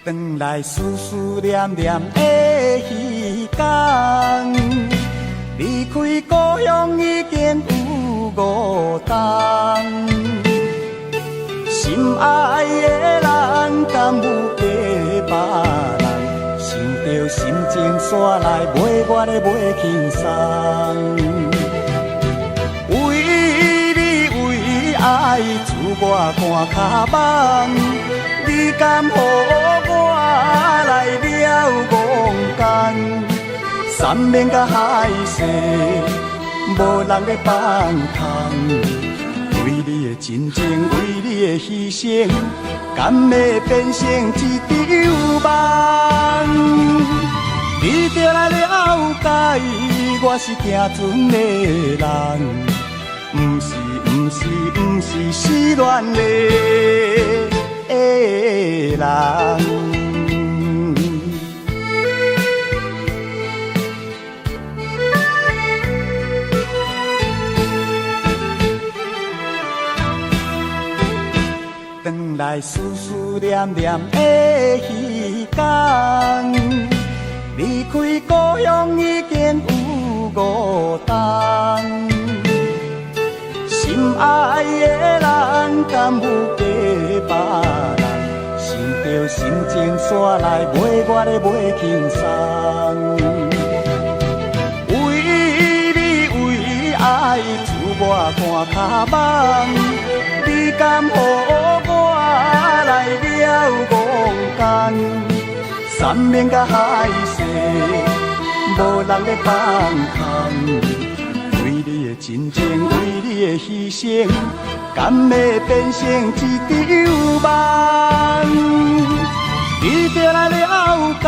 转来思思念念的彼天，离开故乡已经有5冬。心爱的人，敢有假别人？想着心情煞来，袂我的袂轻松。为你为爱，自我看脚网，你敢予我来了戆奸？山面甲海誓，无人咧放空。为你的真情，为你的牺牲，敢会变成一场梦？你就来了解，我是行船的人，不是失恋的人。转来思思念念的彼天，离开故乡已经有5冬。心爱的人，敢有假别人？想着心情煞来，袂我咧袂轻松。为你为爱，自我看脚网，你敢予我来了戆奸？山面甲海誓，无人咧放空。为你的真情，为你的牺牲，敢会变成一场梦？你就来了解，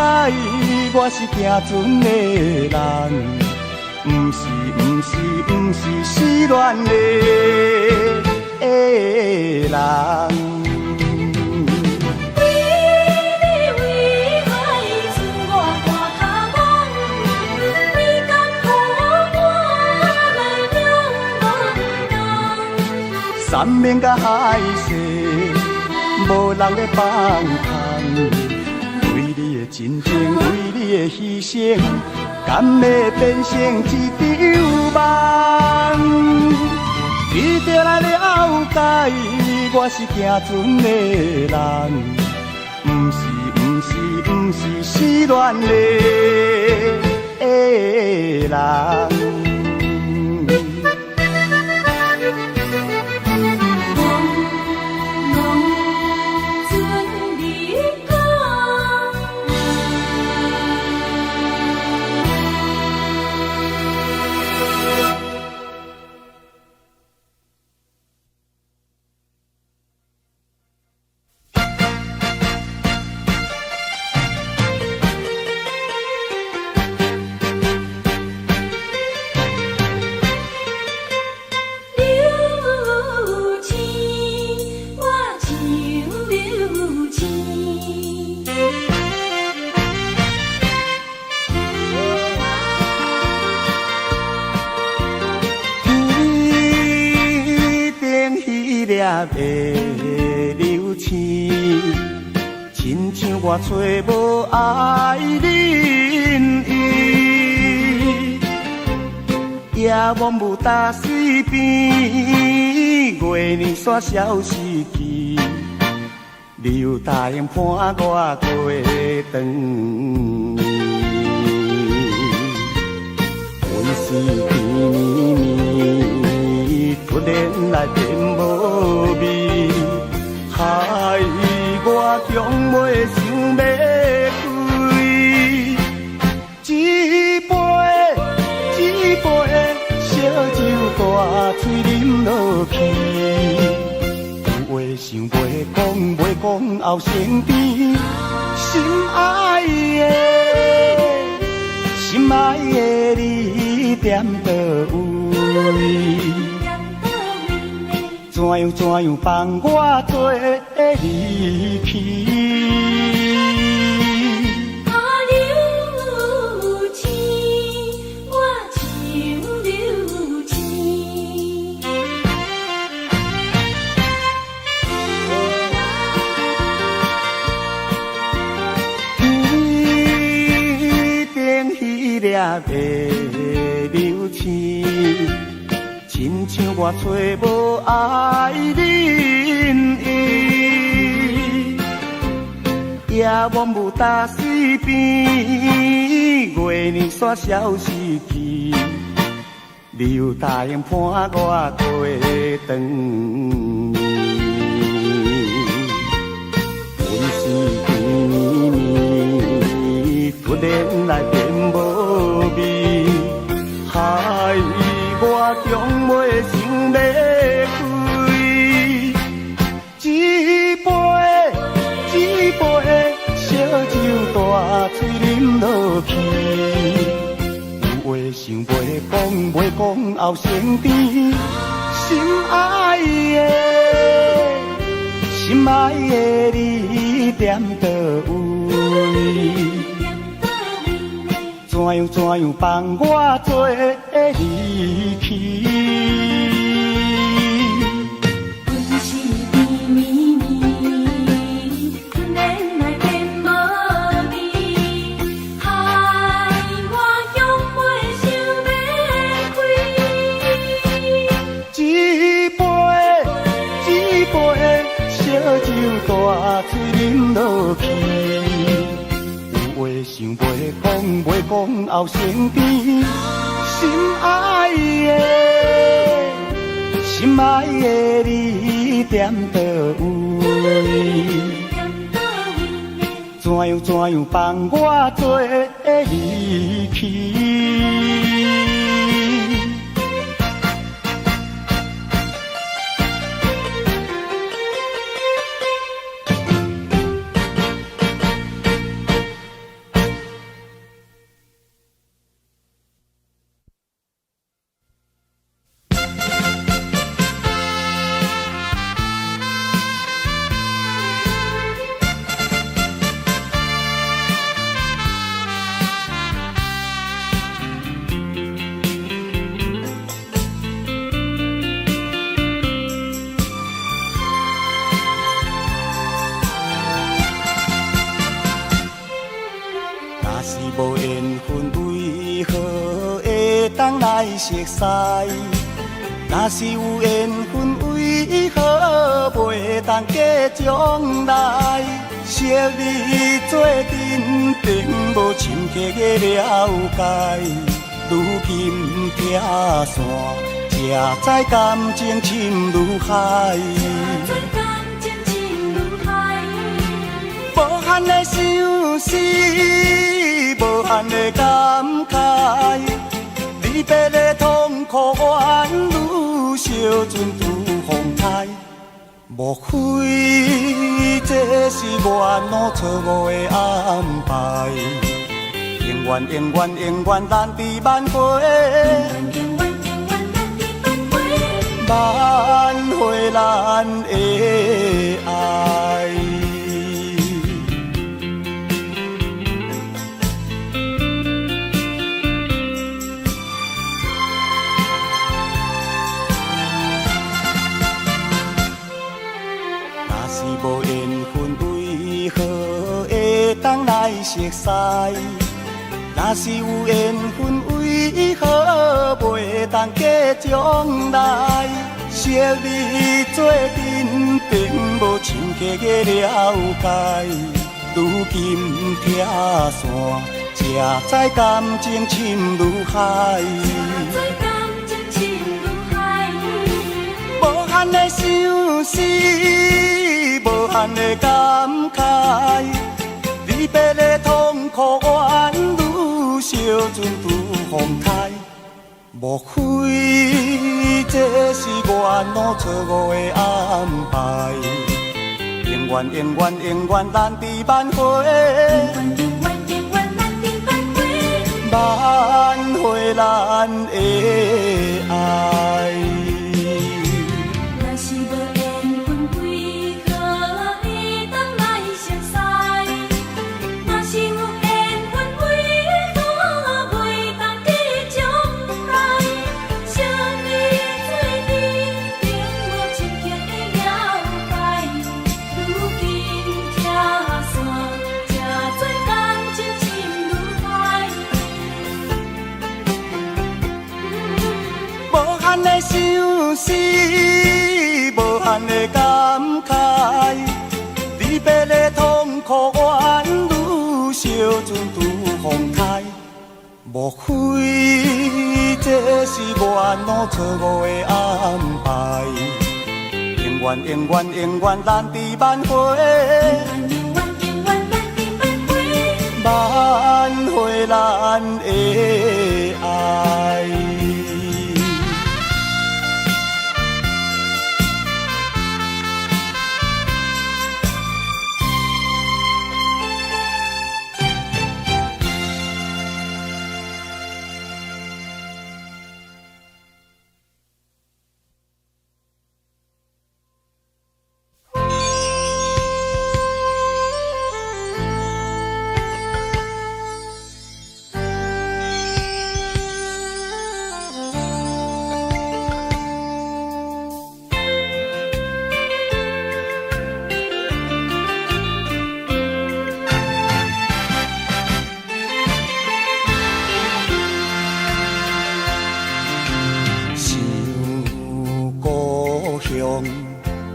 我是行船的人，不是失恋的人。山面甲海誓，无人咧放空。为你的真情，为你的牺牲，敢会变成一场梦？你就来了解，我是行船的人，不是失恋的人。的流星，亲像我找无爱人伊，夜幕雾打水边，月年煞消失去，你有答应伴我过长暝，阮是突然来变无味，害我强袂想要开。一杯烧酒大嘴啉落去，有话想袂讲后生边，心爱的。踮倒位？怎样放我做离去？啊，流星，我像流星。天顶迄粒白流星。亲像我找无爱人伊，夜晚无打水边，月亮煞消失去。你有答应伴我过长暝，阮是甜蜜，突然来变无味，害我从未想要开，一杯烧酒大嘴啉落去，有话想袂讲后生甜，心爱的你踮倒位？怎样放我做离去？阮是甜蜜蜜，突然来变无味，害我向袂想要开。一杯烧酒大嘴啉落去。话想袂讲后生甜，心爱的你踮倒位？怎样放我做离去？无缘分为何会当来熟悉？若是有缘分为何袂当过将来？昔日做阵并无深刻的了解，如今拆散，才知感情深如海。无限的相思，无限的感慨，离别的痛苦怨愈烧尽如风台。莫非这是我弄错误的安排？永远咱伫挽回，挽回咱的爱。无缘分为何会当来熟悉？若是有缘分为何袂当过将来？昔日做阵并无深刻的了解，如今拆散，才知感情深如海。无限的相思，无限的感慨，离别的痛苦怨愈烧尽如风台。莫非这是我弄错误的安排？永远咱伫挽回，挽回咱的想死，无限的感慨，离别的痛苦怨女，小船拄风台。莫非这是缘路错误的安排？永远永远永远咱伫挽回，挽回咱的爱。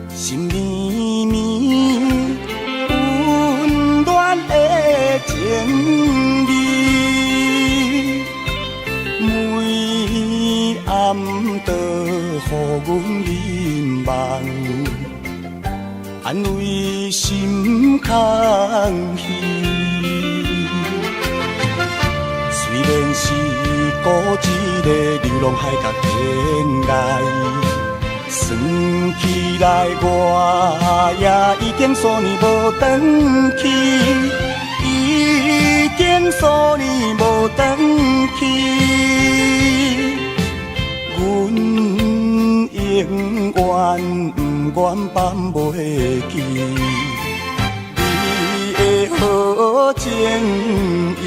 心绵绵，温暖的情意，每暗都予阮凝望，安慰心空虚。虽然是孤一个流浪海角天涯。算起来，我也已经数年无转去，已经数年无转去。阮永远不愿放袂记你的好情意。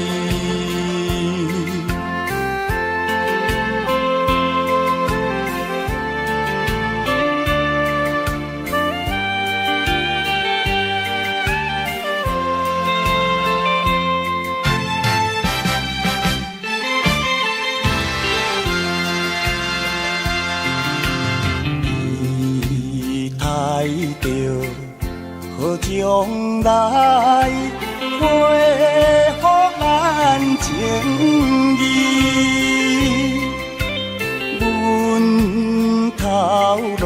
将来回复咱情义，阮头路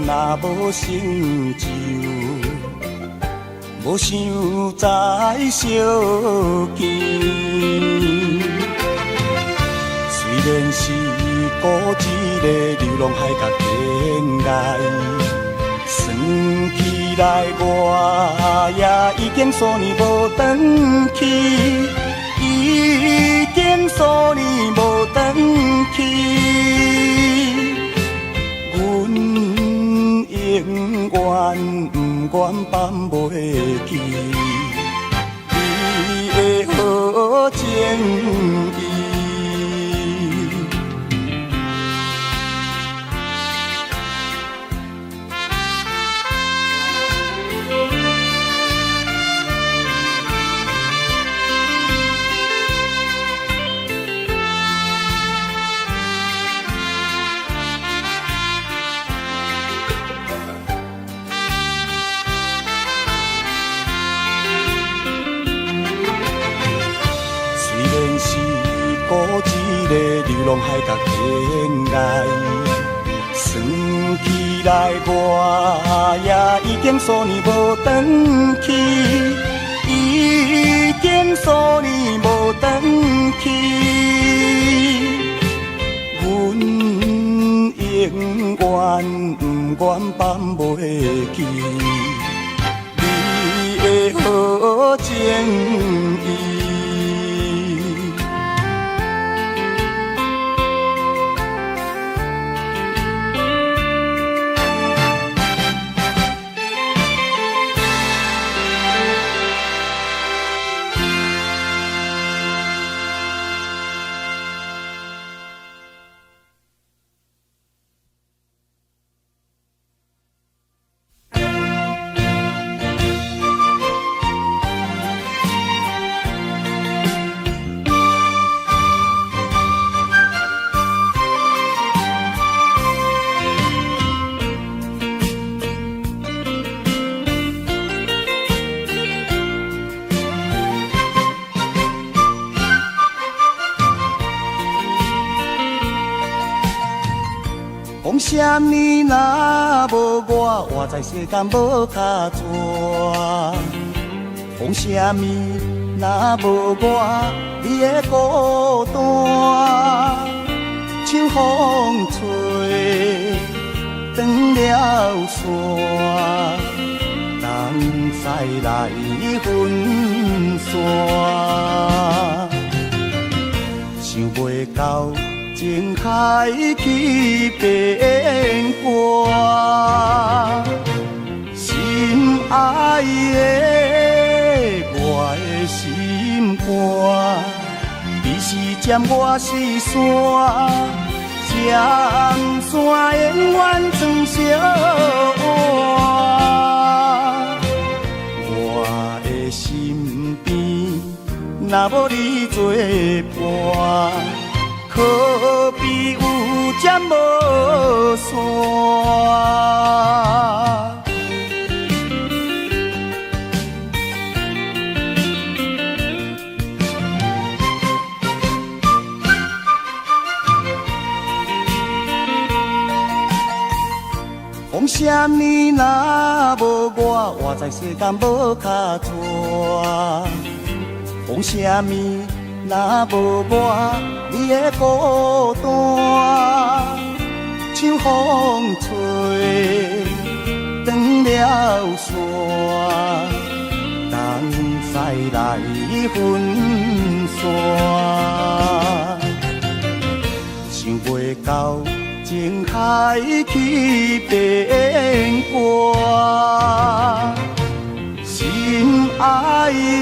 若无成就，无想再相见。虽然是孤一个流浪海角天涯。算起来，我也已经数年无转去，已经数年无转去。阮永远不愿放袂记你的好情意。孤一个流浪海角天涯，算起来我也已经数年无转去，已经数年无转去。阮永远不愿放袂记你的好情意。啥物若无我，活在世间无脚蛇？风啥物若无我，你的孤单，像风吹断了线，人再来分散，想袂到情海去变卦，心爱的我的心肝，你是尖我是山，尖山永远装小碗，我的身边若无你作伴，可比有针无线。风啥物若无我，活在世间无脚蛇。风啥物若无我，你的孤单，像风吹断了线，人再来分散，想袂到情海去变卦，心爱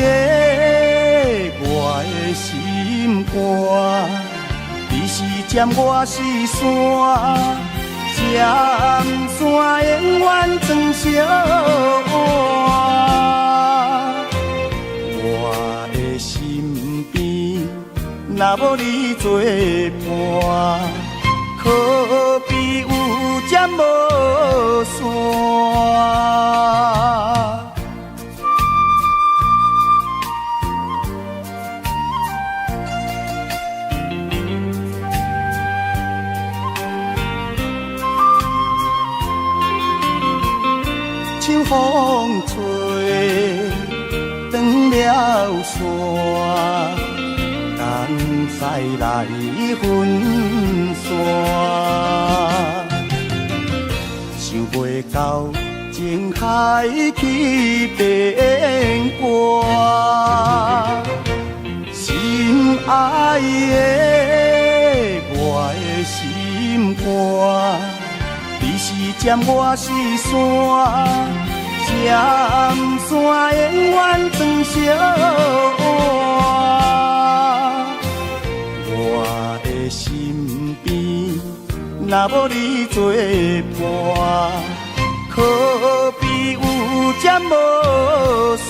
的我的心肝，你是尖我是山，尖山永远装小碗，我的身边若无你作伴，可比有针无线。像风吹断了线，人再来分散，想袂到情海去变卦，心爱的我的心肝，你是尖我是山，尖山永远装小碗，我的身边若无你作伴，可比有针无线。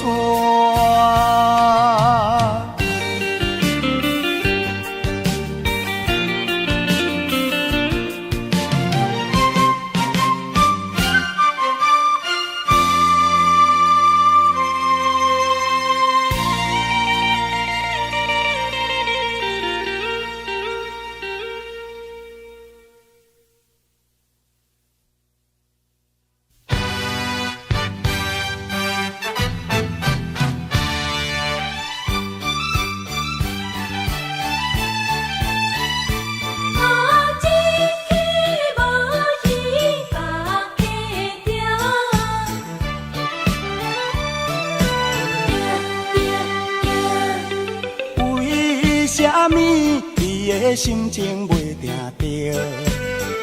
啥物你的心情袂定着，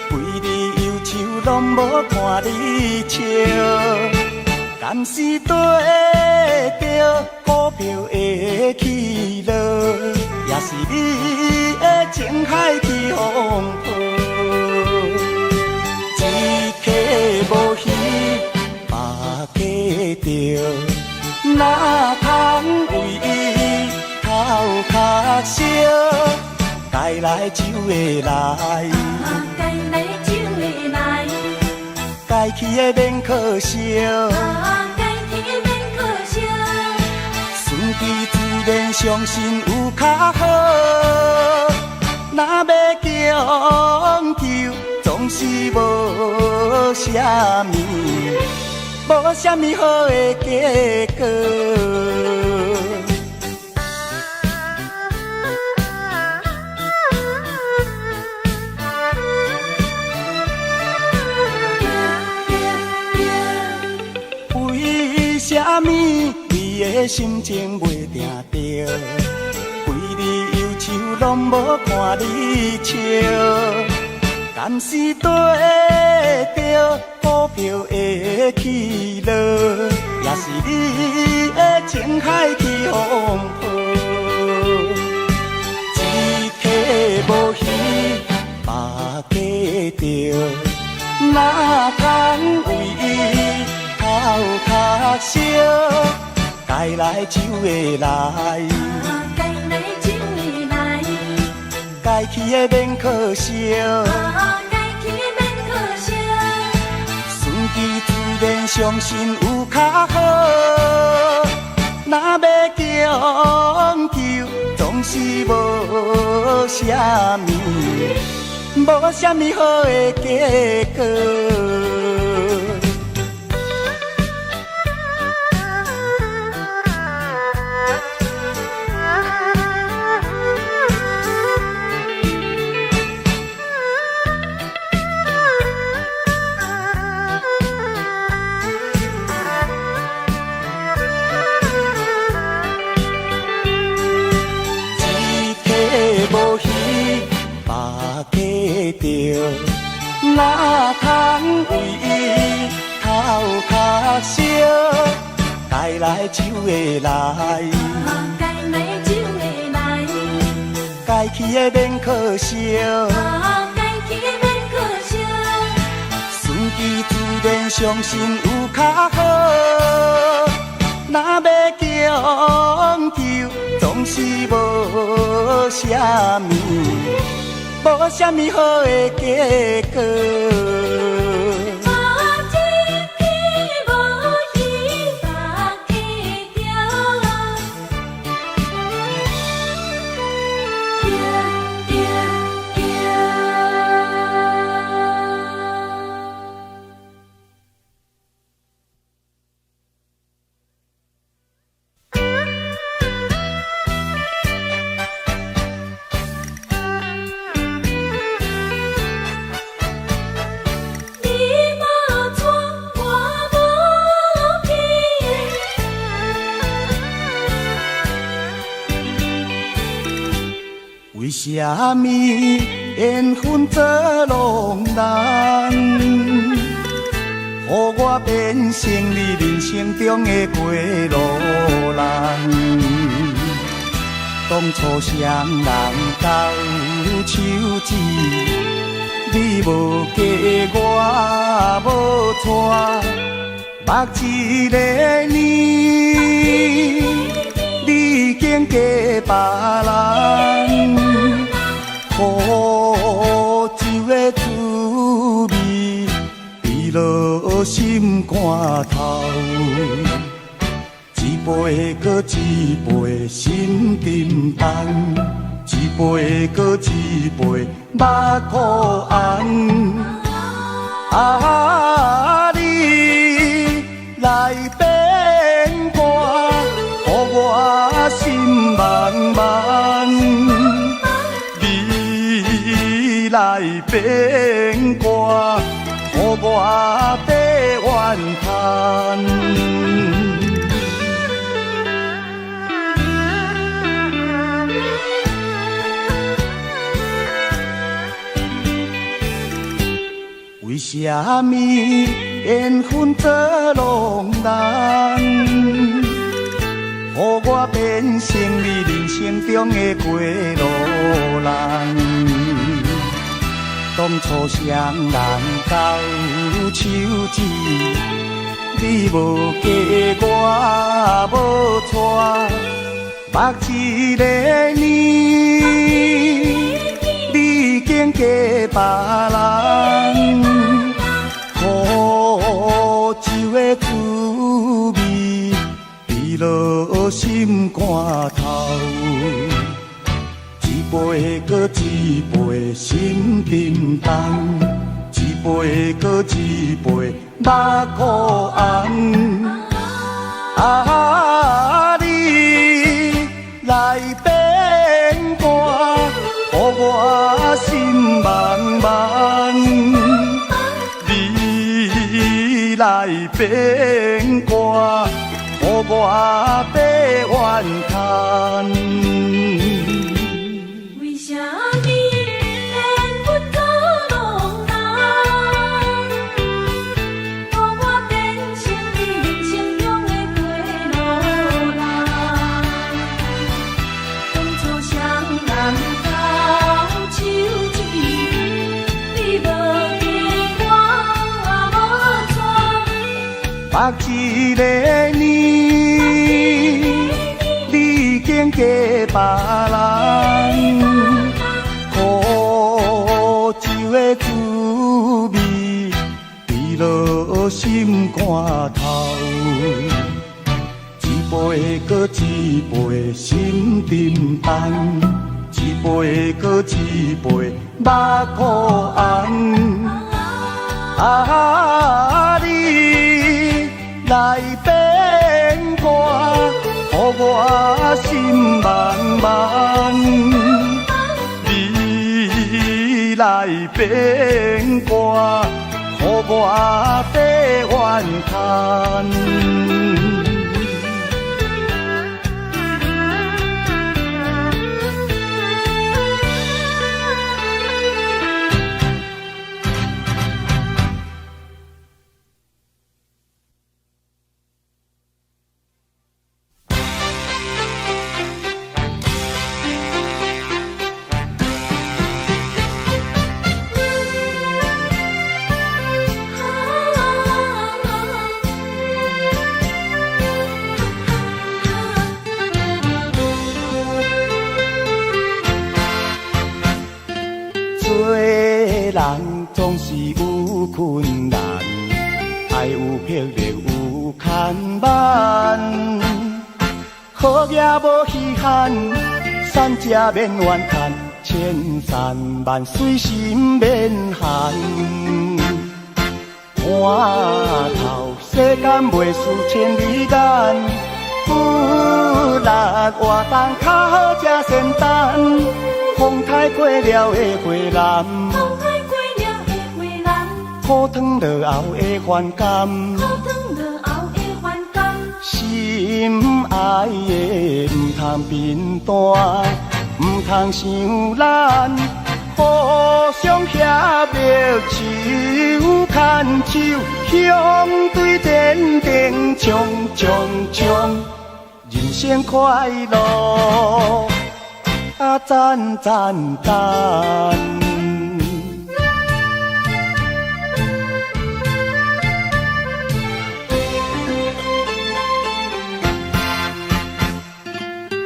规日忧愁拢无看你笑，敢是对着股票的起落，也是你的情海去风波，一客无鱼把价着，哪通为伊头壳烧，该来就会来，该来就会来，该去的免可惜，该去的免可惜，顺其自然，相信有较好。若要强求，总是无啥物，无啥物好的结果。为啥物你的心情袂定着？规日忧愁拢无看你笑，敢是对着股票的起落，也是你的情海去风波？一体无鱼，目计着，哪通为伊头壳烧？该来就会来。该去的免可惜，顺其自然，相信有较好。若要强求，总是无啥物，无啥物好的结果。哪通为伊头壳烧？该来就会来，该去的免可惜，顺其自然，相信有较好。若要强求，总是无啥物，无啥物好的结果。为啥物缘分做浪人，予我变成你人生中的过路人？当初双人斗手指，你无嫁我无娶，目一个年，你已经嫁别人。苦酒的滋味，滴落心肝头，一杯搁一杯心沉重，一杯搁一杯目苦红。啊，你来变卦，予我心茫茫。来变卦，予我地怨叹。为啥物缘分做浪人，予我变成你人生中的过路人？当初双人斗手指，你无嫁我无娶，目一个年，你已经嫁别人。苦酒的滋味，滴落心肝头。一杯搁一杯心沉重，一杯搁一杯目苦红。啊，你来变卦，予我心茫茫。你来变卦，予我白怨叹。为啥你连阮搁拢人？予我变成你人生中的过路人。当初双人交手指，你无记我无错。目一个年，你竟嫁别人，苦酒的滋味，滴落心肝头。一杯搁一杯心沉重，一杯搁一杯目苦红。啊，你来变卦，予我心茫茫。你来变卦，予我白怨叹。做人总是有困难，爱有魄力有牵绊。好嘢无稀罕，善食免怨叹，千山万水心免寒。看透世间袂输千里眼，有力活动较好吃仙丹。风台过了的花篮，风台过了的花篮，苦汤落后的反感，苦汤落后的反感。心爱的唔通变淡，唔通伤咱，互相协力手牵手，向对天顶冲冲冲，人生快乐。啊，赞赞赞！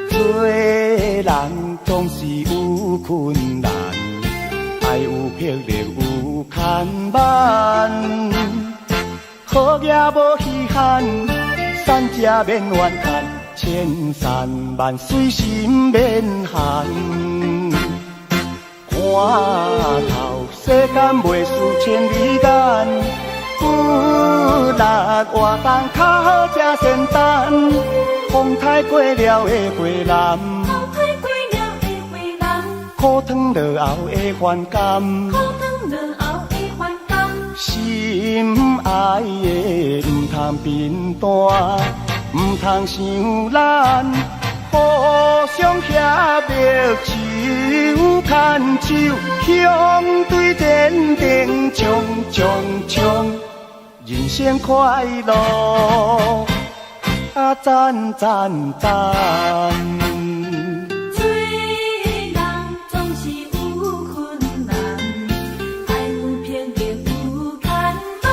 做人总是有困难，爱有魄力有牵绊。好嘢无稀罕，善食免怨叹。千山万水心免寒，看透世间袂输千里眼，有力活动较好吃仙丹。风台过了的花篮，风台过了的花篮，苦汤落后的反感，苦汤落后的反感。心爱的唔通变淡，唔通伤咱，互相协力手牵手，向对天顶冲冲冲，人生快乐，啊赞赞赞！做人总是有困难，爱有魄力有牵绊。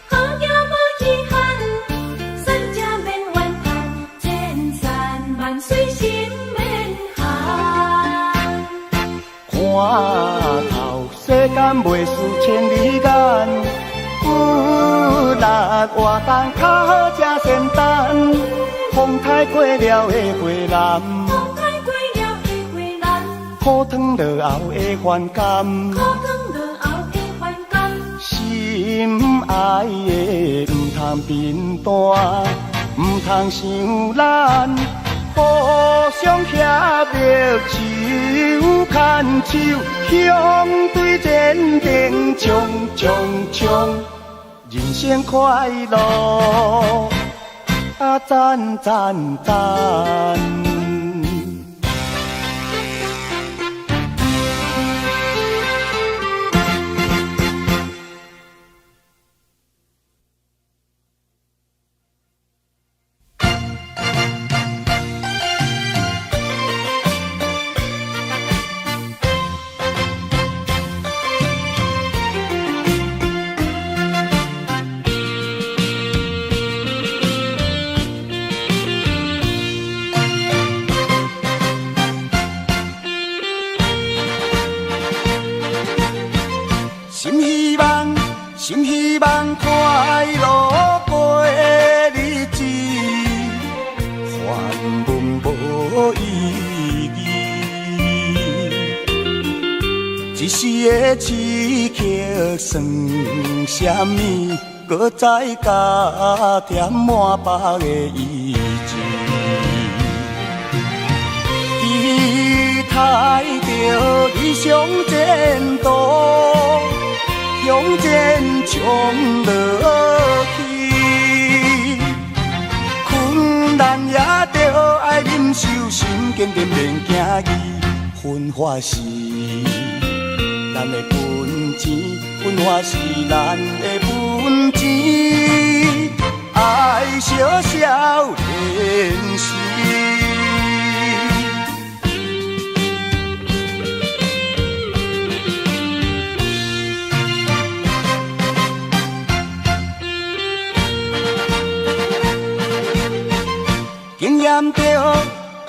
好嘢无遗憾，善食免怨叹，千山万水心免寒。看透世间袂输千里眼，有力活动较好吃仙丹。风台过了的花篮，风台过了的花篮，苦汤落后的反感，苦汤落后心爱的，唔通平淡，唔通伤咱，互相协力手牵手，向对前程冲冲冲，人生快乐啊赞赞赞。心希望快乐过日子，烦闷无意义。一时的刺激算什么？搁再加添满腹的意志。期待着理想前途。向前冲落去，困难也着爱忍受，心坚定免惊伊。分化是咱的本钱，分化是咱的本钱，爱小小练习。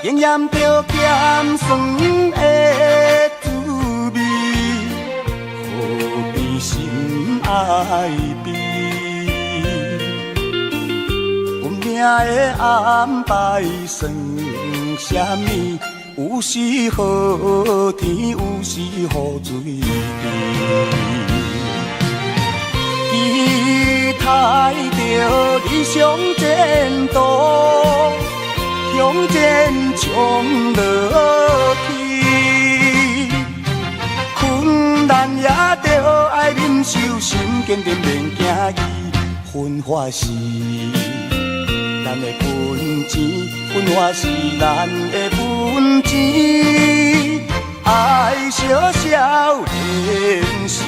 经验着咸酸的滋味，何必心爱悲？运命的安排算什么？有时好天，有时雨水低。期待着理想前途。向前冲落去，困难也着爱忍受，心坚定免惊伊。分化是咱的本钱，分化是咱的本钱，爱小小练习。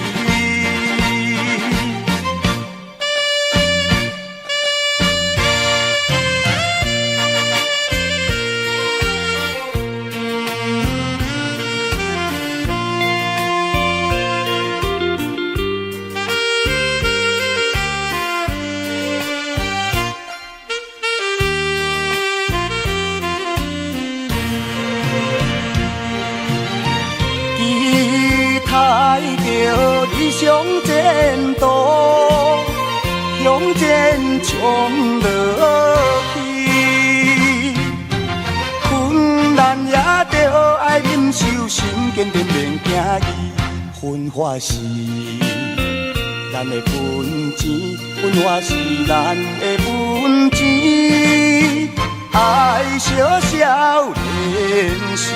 爱着理想前途，向前冲落去，困难也着爱忍受，心坚定免惊伊。分化是咱的本钱，分化是咱的本钱，爱小小练习。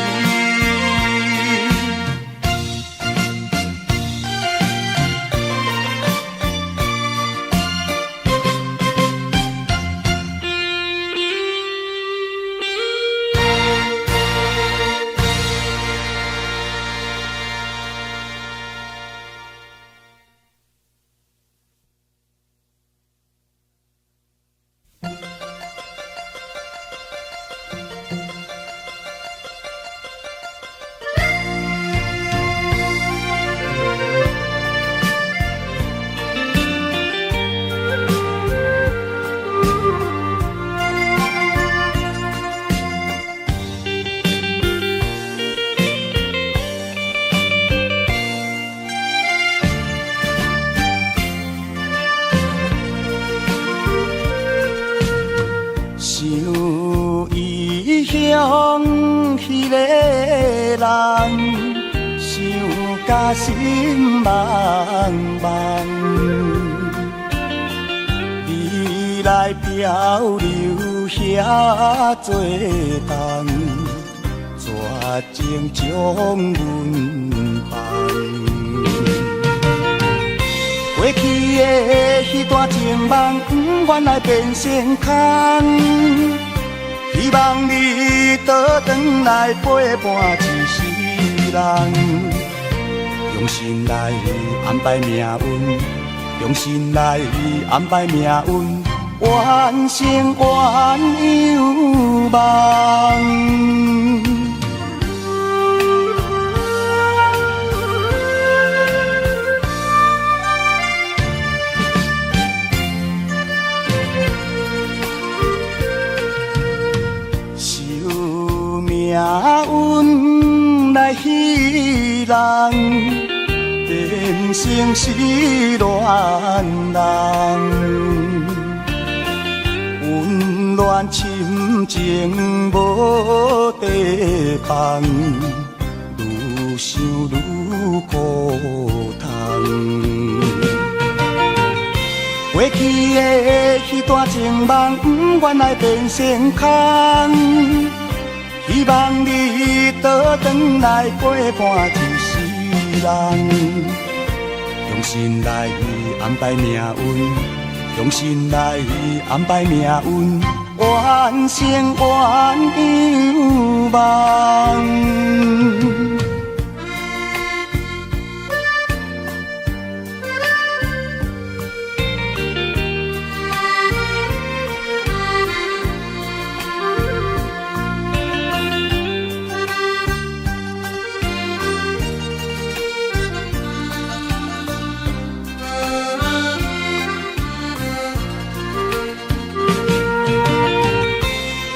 向迄个人，想甲心茫茫。来漂流遐多冬，绝情将阮放。过去的迄段情梦，不愿来变成空。希望你倒转来陪伴一世人，用心来安排命运，用心来安排命运，完成原有梦。命运来戏人，变成是恋人，温暖深情无地放，愈想愈苦痛。过去的迄段情梦，不愿来变成空。希望你倒转来陪伴一世人，用心来安排命运，用心来安排命运，完成原有梦。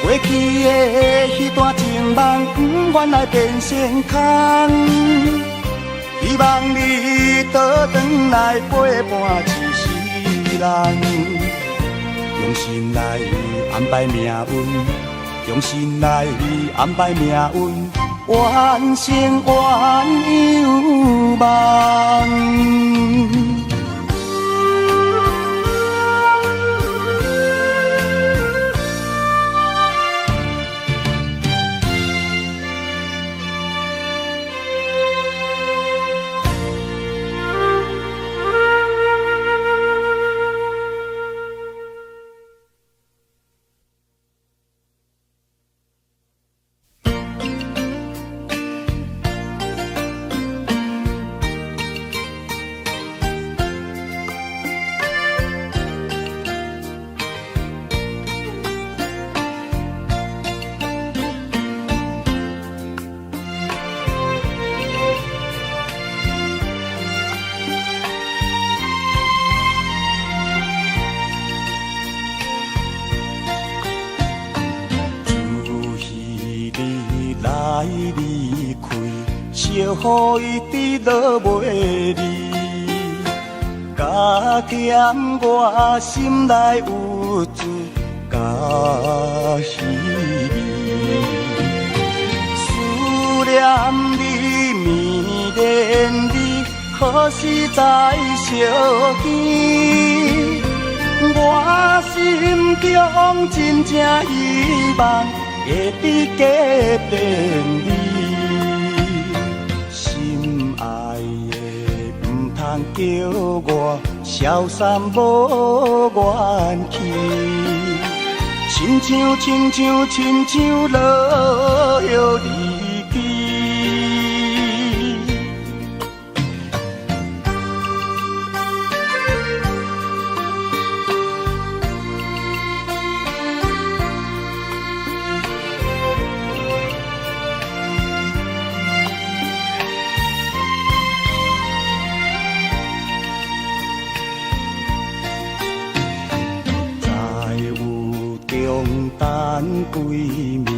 过去的迄段情梦，不愿来变成空。希望你倒转来陪伴一世人，用心来安排命运，用心来安排命运，完成原有梦。离开，惜乎伊滴落袂离，加减我心内有罪，加稀微。思念你，迷恋你，何时才相见？我心中真正希望。会比加变你，心爱的唔通叫我消散无元气，亲像落叶离去。等闺蜜，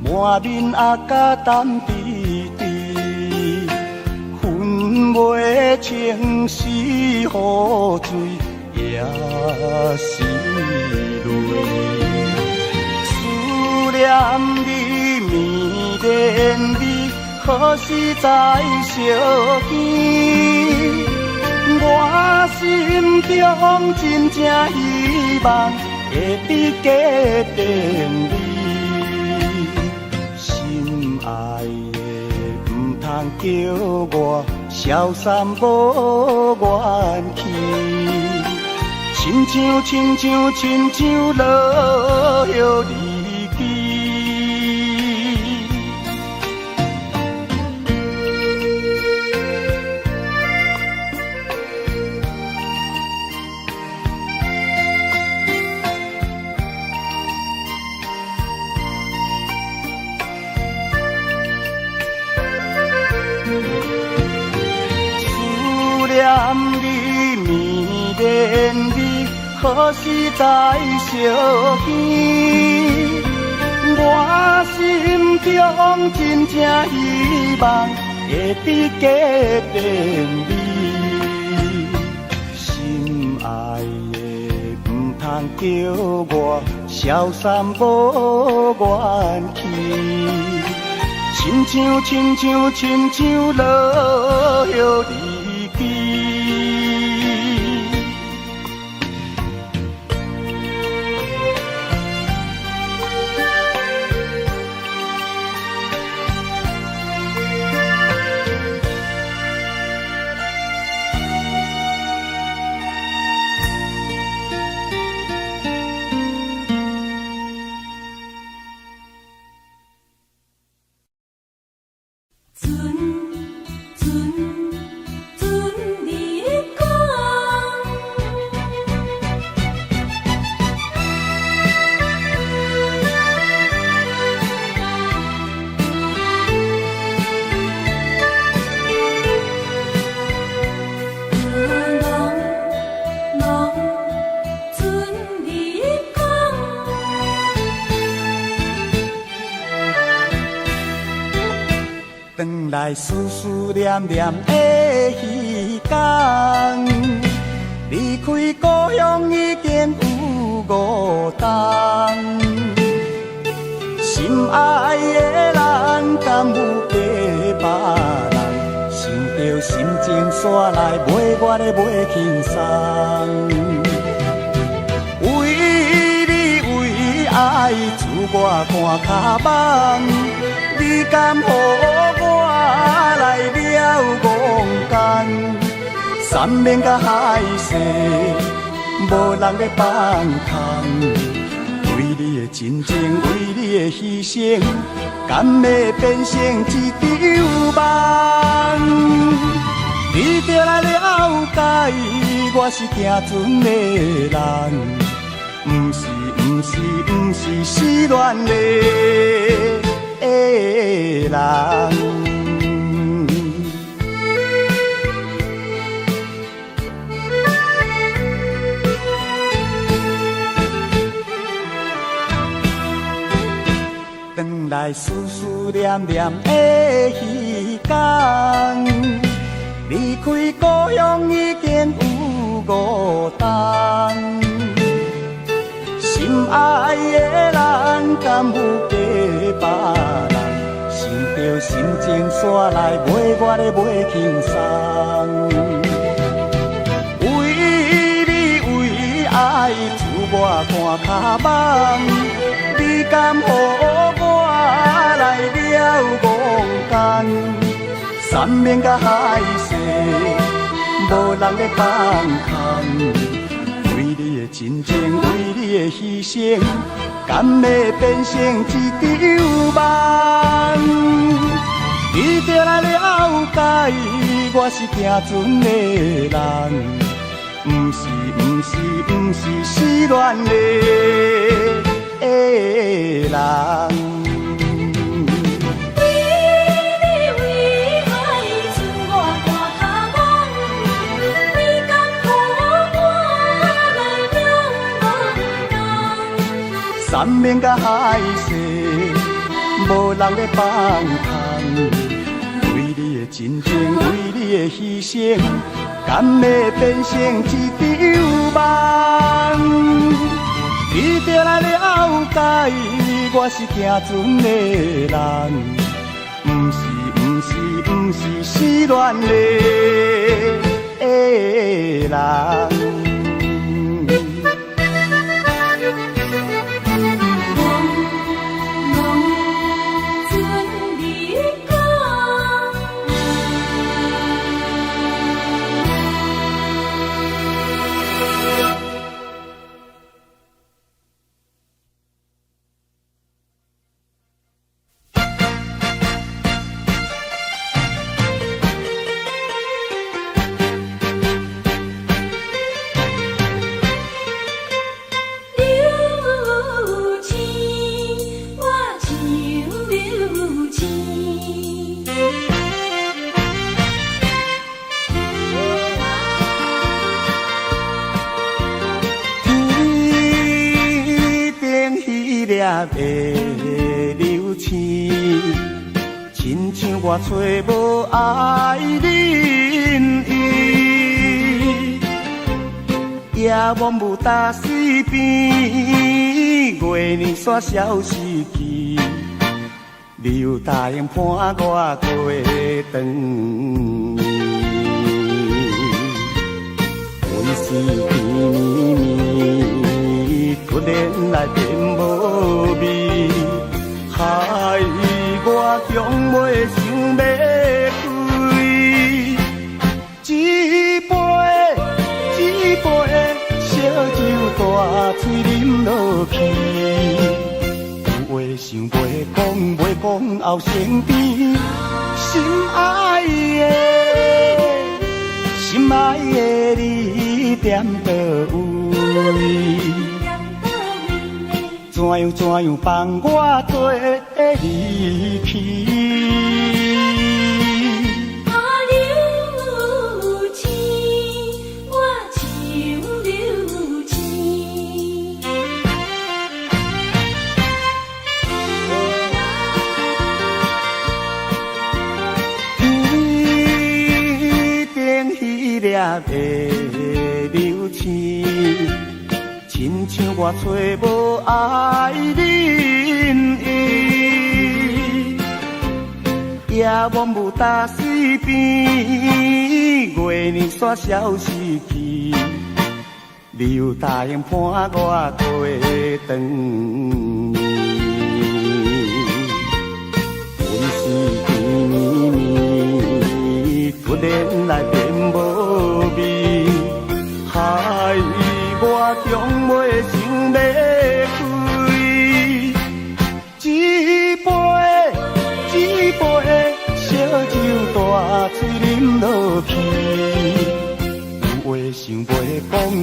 满面阿甲淡滴滴，分袂清是雨水也是泪。思念你，迷恋你，何时才相见？我心中真正希望。会伫家庭里，心爱的唔通叫我消散无元气，亲像落叶离枝。念你绵绵你，何时才相见？我心中真正希望会伫家庭里，心爱的唔通叫我消散无元气，亲像落叶离枝。转来思思念念的彼天，离开故乡已经有5冬。心爱的人，敢有假别人？想着心情煞来袂我的袂轻松。为你为爱，自我看脚网。你敢予我来了戆干？3面甲海誓，无人咧放空。为你的真情，为你的牺牲，敢会变成一场梦？你就来了解，我是行船的人，不是失恋的人。转来思思念念的彼天，离开故乡已经有5冬。心爱的人，敢有假别人？想着心情煞来袂我的袂轻松。为你为爱，自我看脚网。你敢予我来了戆干？3面甲海誓，无人咧放空。为你的真情，为你的牺牲，敢会变成一场梦？你就来了解，我是行船的人，不是失恋的人。3面甲海誓，无人咧放空。为你的真情，为你的牺牲，敢会变成一场梦？你就来了解，我是行船的人，不是失恋的人。我找无爱人意，夜晚无搭水边，月年煞消失去。你有答应伴我过长暝，阮是甜蜜蜜，突然来变无味，害我从未想要开。一杯烧酒大嘴啉落去。话想袂讲后身边，心爱的你踮倒位？怎样放我做离去？的流星，亲像我找无爱人意，夜晚无搭水边，月年煞消失去。你有答应伴我过长暝，阮是甜蜜蜜，突然来变无味，害我从未想要开。一杯烧酒大嘴啉落去，有话想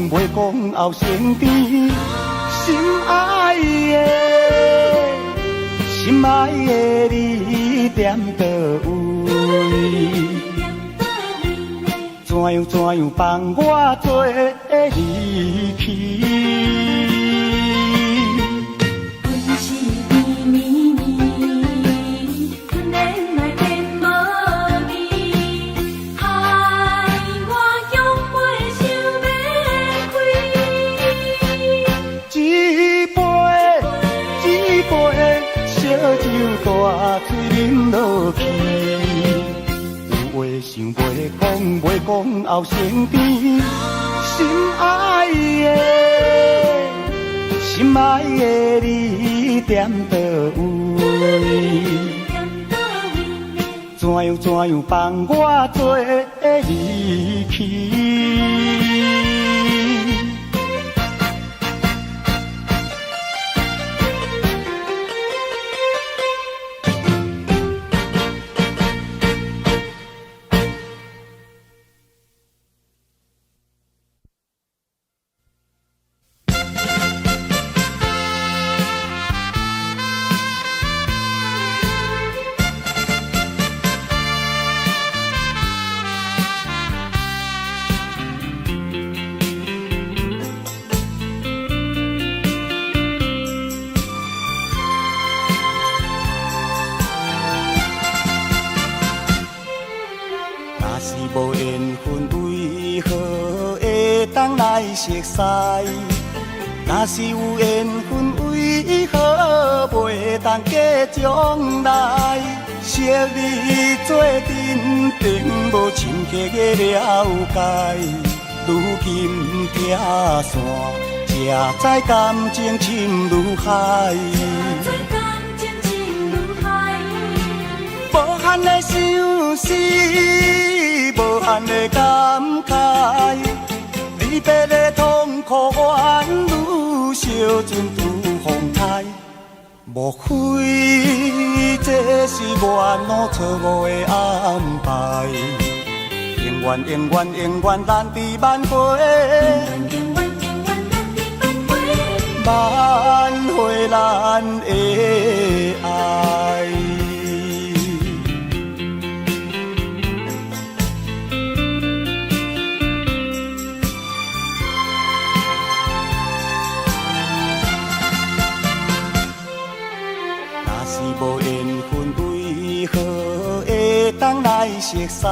袂讲后身边，心爱的你踮倒位？怎样放我做离去？阮是甜蜜蜜，突然来变无味，害我向袂想要开。一杯烧酒大嘴啉落去。话想袂讲后身边，心爱的你踮倒位？怎样放我做离去？无缘分为何会当来熟悉？若是有缘分为何袂当假将来？昔日做阵并无深刻的了解，如今拆散，才知感情深如海。无限的相思，无限的感慨，离别的痛苦怨愈烧尽如风台。莫非这是我弄错误的安排？永远咱伫挽回，挽回咱的爱。无缘分为何会当来熟悉。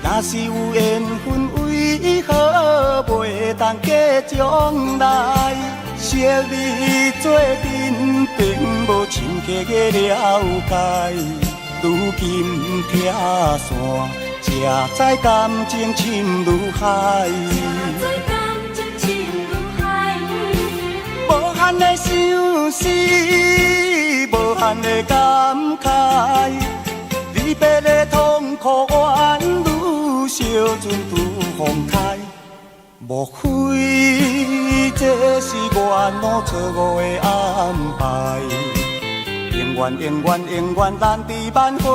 若是有缘分，为何袂当过将来？昔日做阵，并无深刻的了解。如今拆散，才知感情深如海。无限的相思，无限的感慨。离别的痛苦，怨愈烧尽拄风台。莫非这是缘路错误的安排？永远永远永远难抵挽回，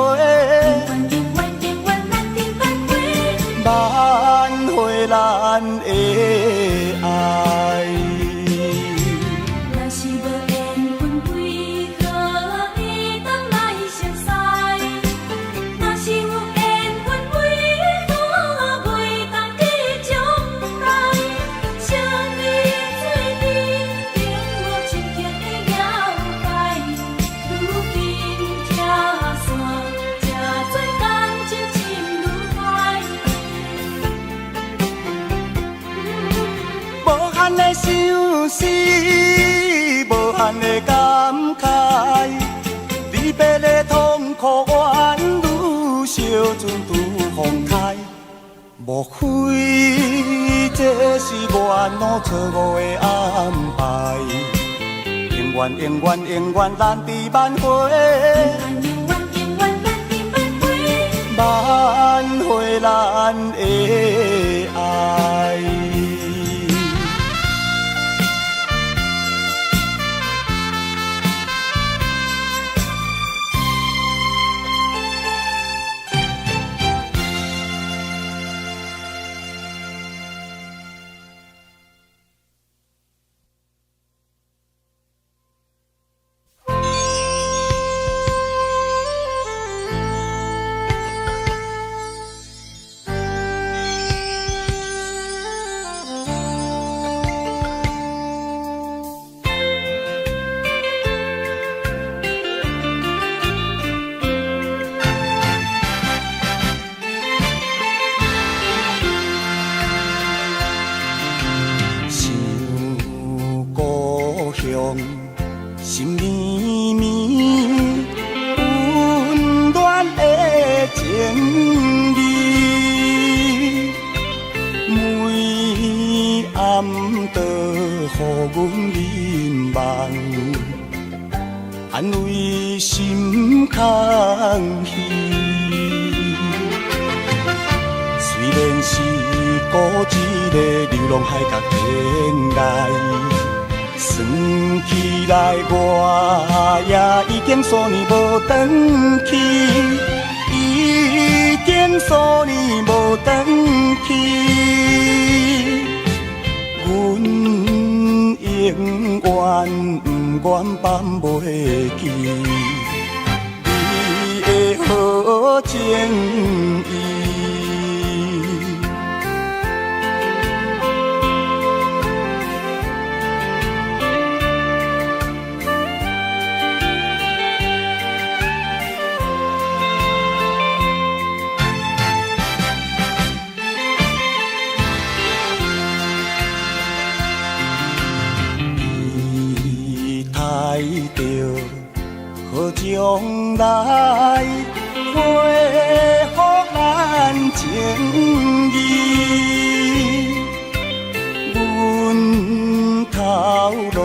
挽回咱的爱。相思，无限的感慨，离别的痛苦，怨愈烧尽拄风台。莫非这是缘路错误的安排？永远永远永远难抵挽回，挽回咱的爱。心绵绵，温暖的情意，每暗都予阮眠梦，安慰心空虚。虽然是孤一个流浪海角天涯。算起来，我也已经数年无回去，已经数年无回去。阮永远不愿放袂记你的好情意。将来恢复咱情谊，阮头路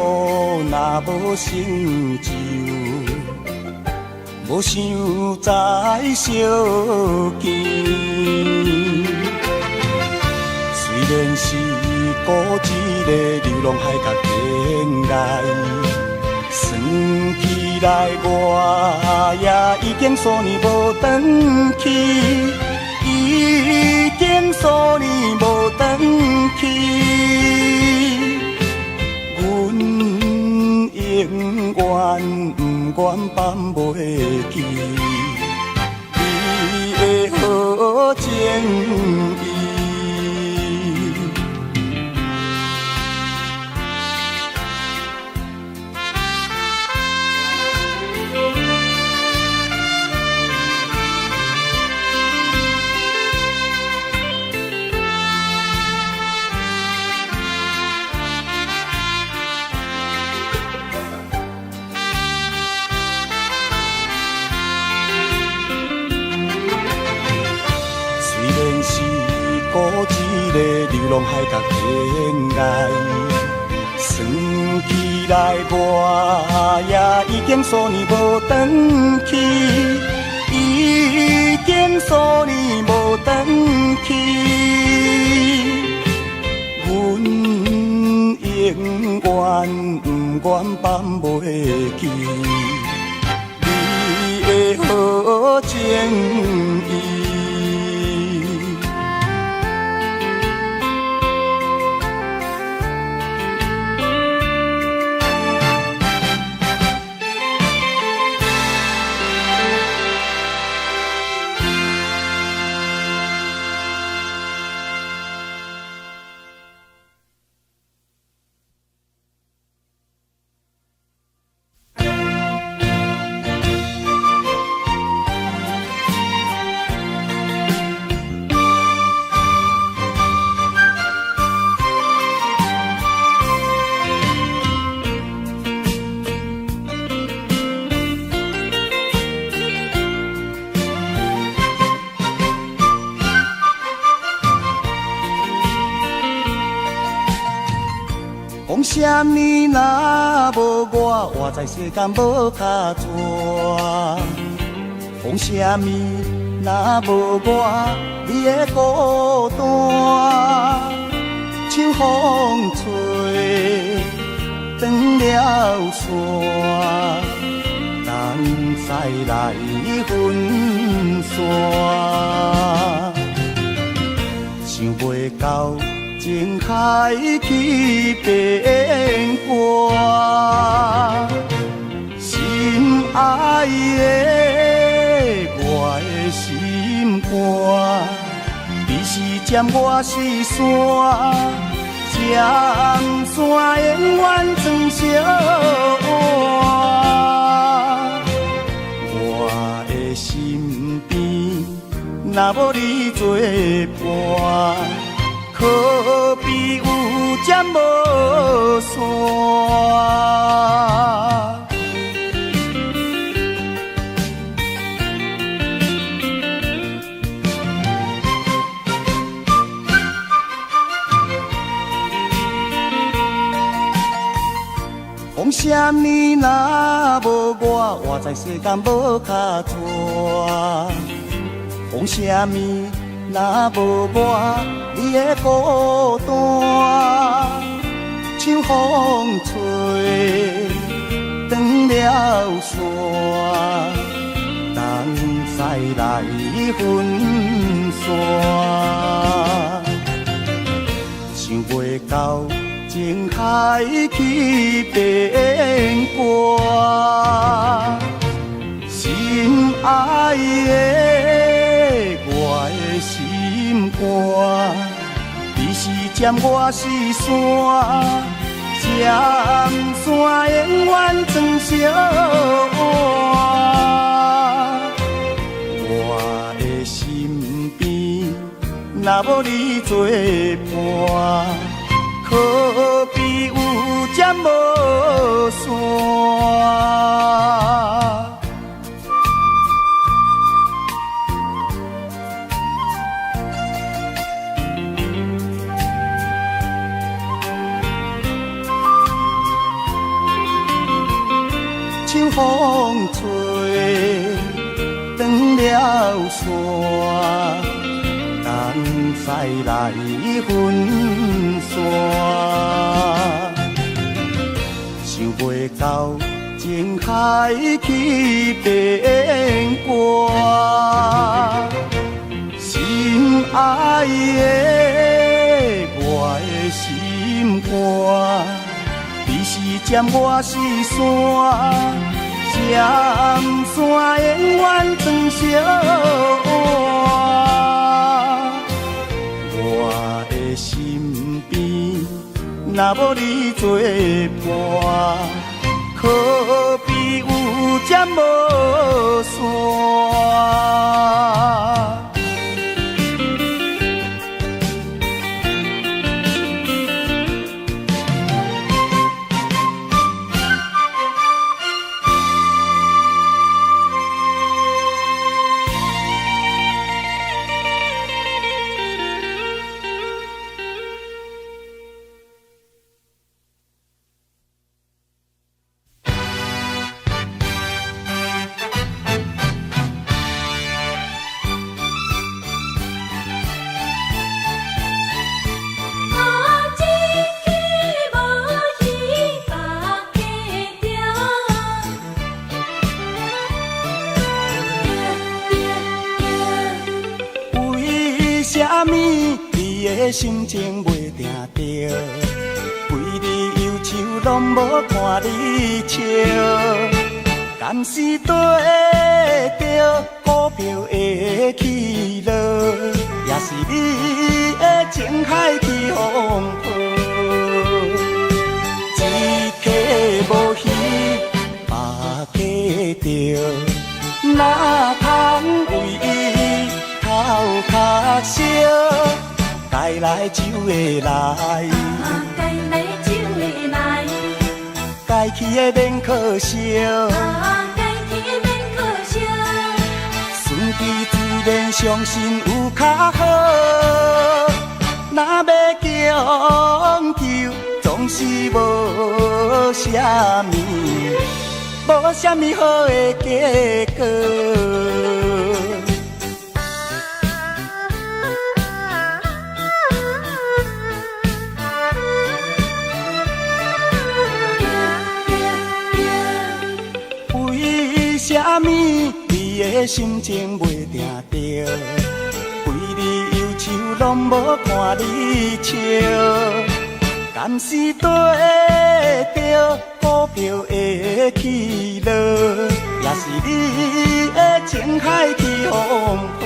若无成就，无想再相见。虽然是孤一个流浪海角天涯。算起来，我也已经数年无回去，已经数年无回去。阮永远不愿放袂记你的好情意。孤一个流浪海角天涯。算起来我也已经数年无转去，已经数年无转去。阮永远不愿放袂记你的好情意。讲啥物若无我，活在世间无卡纸。讲啥物若无我，你的孤单。秋风吹，断了线，人再来分散。想袂到。情开去变卦，心爱的我的心肝，你是尖，我是山，尖山永远装小碗。我的身边，若无你作伴。可比有针无线，讲啥物若无我，活在世间无卡纸。讲啥物若无我，你的孤单。秋风吹，断了线，人再来分散。想袂到情开去变卦，心爱的我的心肝，你是尖，我是山，尖山永远装小碗。我的身边，若无你作伴，可比有针无线。秋风吹，断了线，人再来分散。想袂到情开去变卦，心爱的我的心肝，你是尖，我是山，尖山永远装小碗。我的身边，若无你作伴，可比有针无线。么你的心情袂定着？为你忧愁拢无看你笑，敢是对着股票的起落，也是你的情海去风波？一客无鱼，百客着，哪通为伊头壳烧？该来就会来，该来就会来，该去的免可惜。该去的免可惜。顺其自然，相信有较好。若要强求，总是无啥物，无啥物好的结果。为啥物你的心情袂定着？为你忧愁拢无看你笑，敢是对着股票的起落，也是你的情海去风波？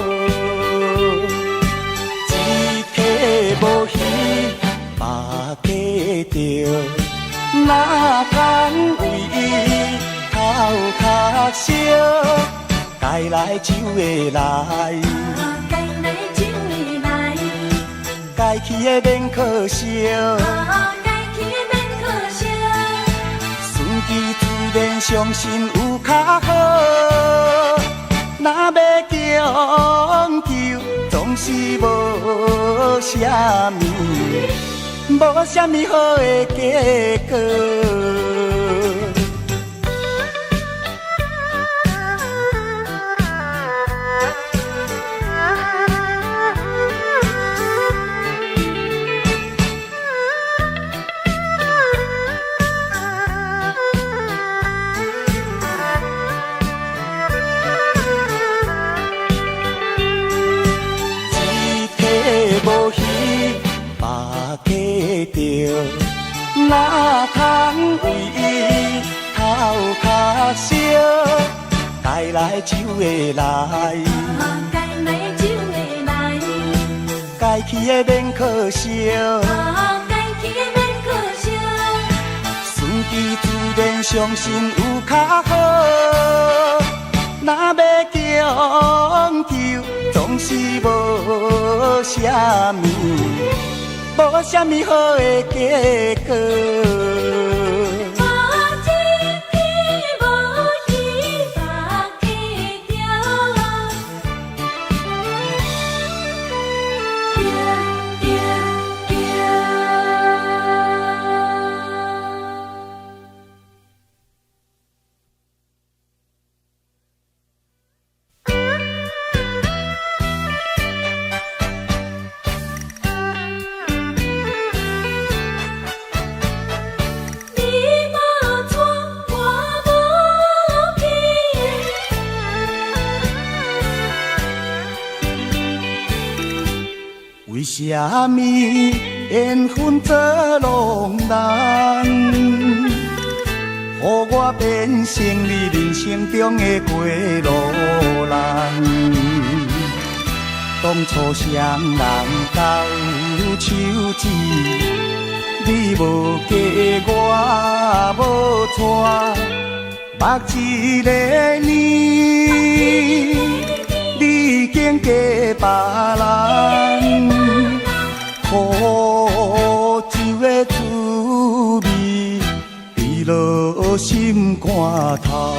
一客无鱼，百客着，哪通为伊头壳烧？该来就会来，该来就会来，该去的免可惜。该去的免可惜。顺其自然，相信有较好。若要强求，总是无啥物，无啥物好的结果。无鱼，百客着，哪通为伊头壳烧？该来就会来，该来就会来，该去的免可惜。该去的免可惜。顺其自然，相信有较好。若要强求，总是无啥物，无啥物好的结果。为啥物缘分做浪人，予我变成你人生中的过路人？当初双人斗手指，你无嫁我无娶，目一个年，你已经嫁别人。苦酒的滋味，滴落心肝头，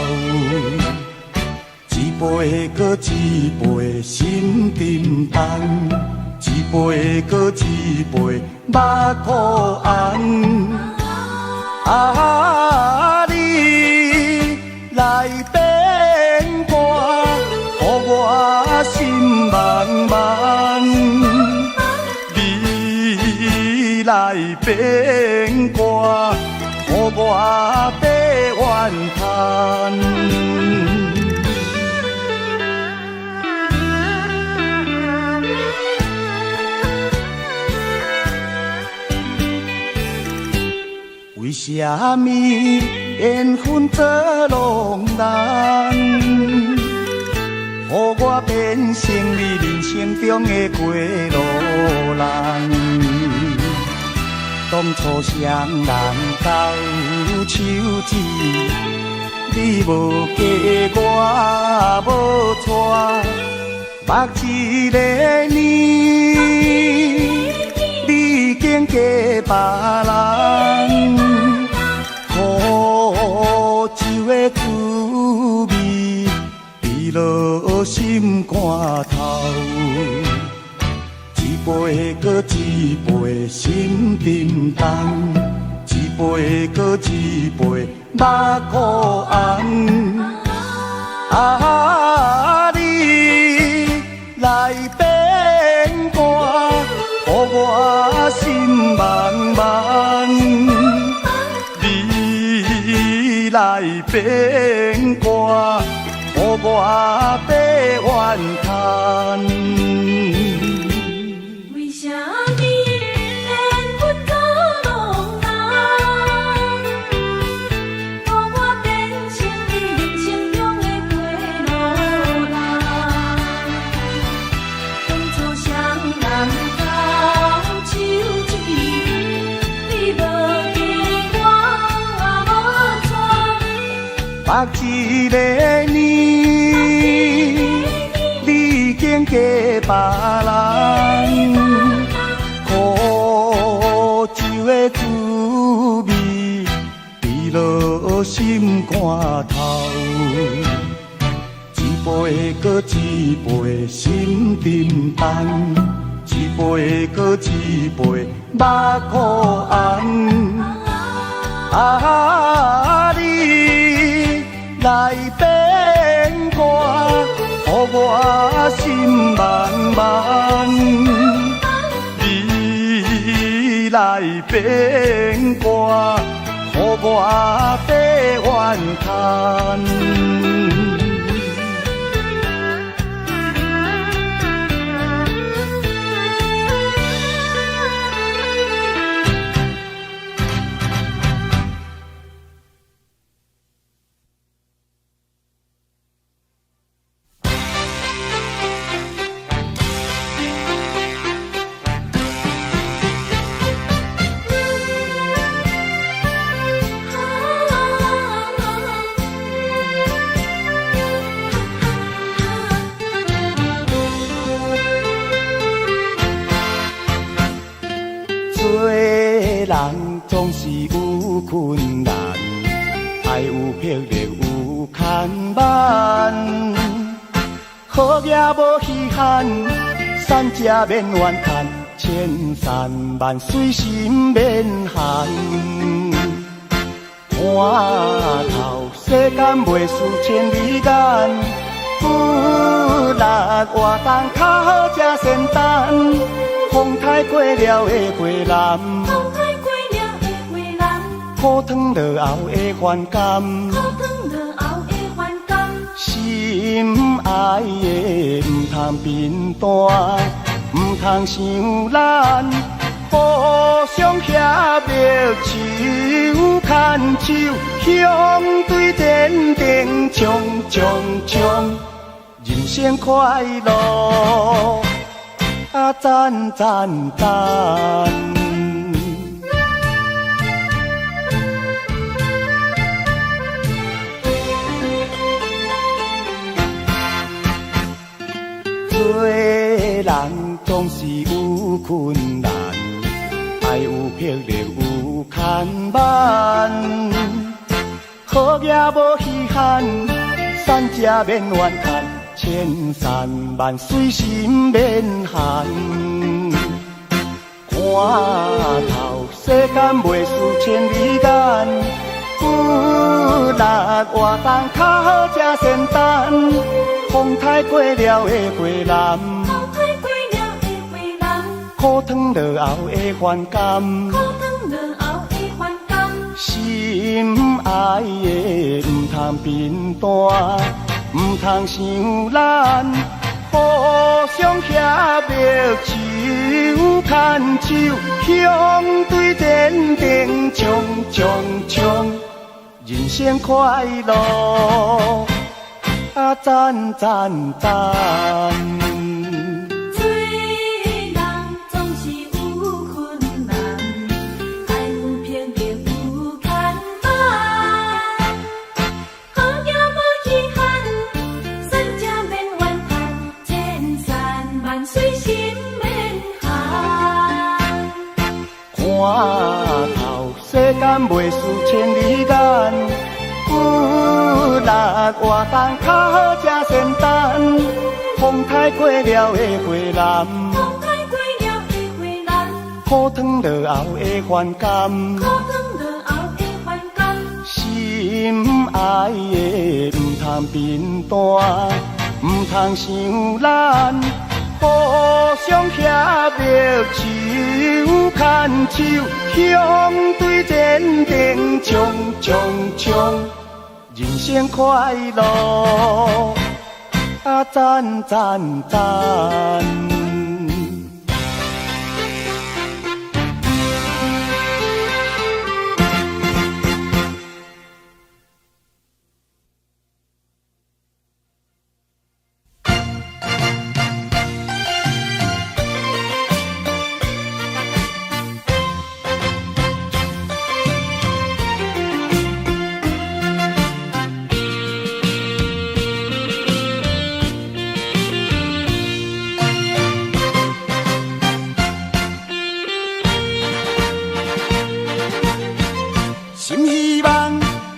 一杯搁一杯心沉重，一杯搁一杯目土红。啊，你来变卦，予我心茫茫。来变卦，予我白怨叹。啥物缘分做浪人，予我变成你人生中的过路人。当初双人斗手指，你无嫁我无娶，目一个年，你竟嫁别人，苦酒的滋味，味落心肝头。一杯搁一杯心沉重，一杯搁一杯目苦红。啊，你来变卦，予我心茫茫。你来变卦，予我白怨叹。目一个年，你竟嫁别人，苦酒的滋味，味落心肝头。一杯搁一杯心沉重，一杯搁一杯目苦红。啊，你来变卦，予我心茫茫。你来变卦，予我白怨叹。人总是有困难，爱有魄力有牵绊，好业无稀罕，善食免怨叹，千山万水心免寒。看透世间袂输千里眼，富力活动较好吃仙丹，风台过了的过南。苦汤落后的反感，心爱的唔通变单，唔通伤咱，互相协力手牵手，向对天顶冲冲冲，人生快乐啊赞赞赞。做人总是有困难，爱有魄力有牵绊，好业无稀罕，善食免怨叹，千山万水心免寒。看透世间袂输千里眼，富力活动较好吃仙丹。风台过了的过南，苦汤落后的反感，心爱的唔通变单，唔通伤咱，互相协力手牵手向对前程冲冲冲，人生快乐啊赞赞赞。做人总是有困难，爱有偏见有牵绊，好行无遗憾，善者免怨叹，千山万水心免寒。看透世间袂输千里眼，有力活动较好才仙丹，风太过了的花篮，风太过了的花篮，苦汤落后的反感，苦汤落后的反感。心爱的唔通变单，唔通伤咱，互相协力手牵手，向对前程冲冲冲，人生快乐啊赞赞赞。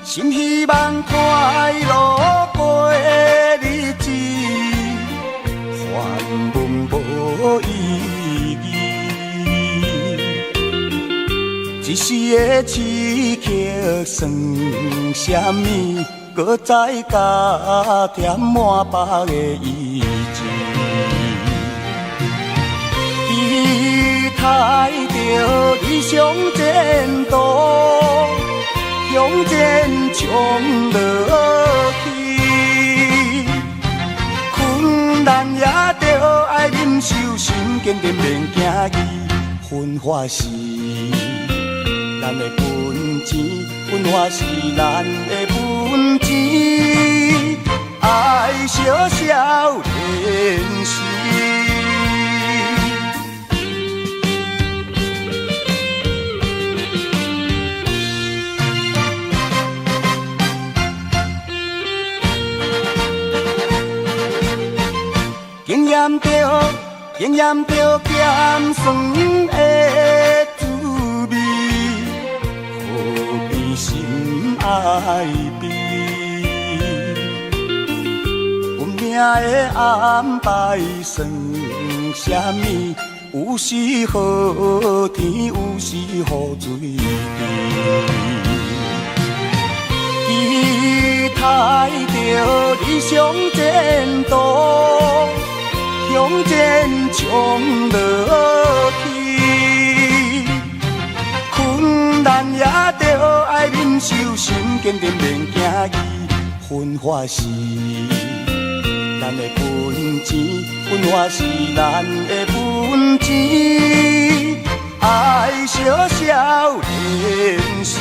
心希望快乐过日子，烦闷无意义。一时的刺激算什么？搁再加添满腹的意志。期待着理想前途，向前冲落去，困难也着爱忍受，心坚定免惊疑。分化是咱的本钱，分化是咱的本钱，爱小小练习。经验着咸酸的滋味，何必心爱悲？运命的安排算什么？有时好天，有时雨水低。期待着理想前途，向前冲落去，困难也着爱忍受，心坚定免惊疑。分化是咱的本钱，分化是咱的本钱，爱小小练习。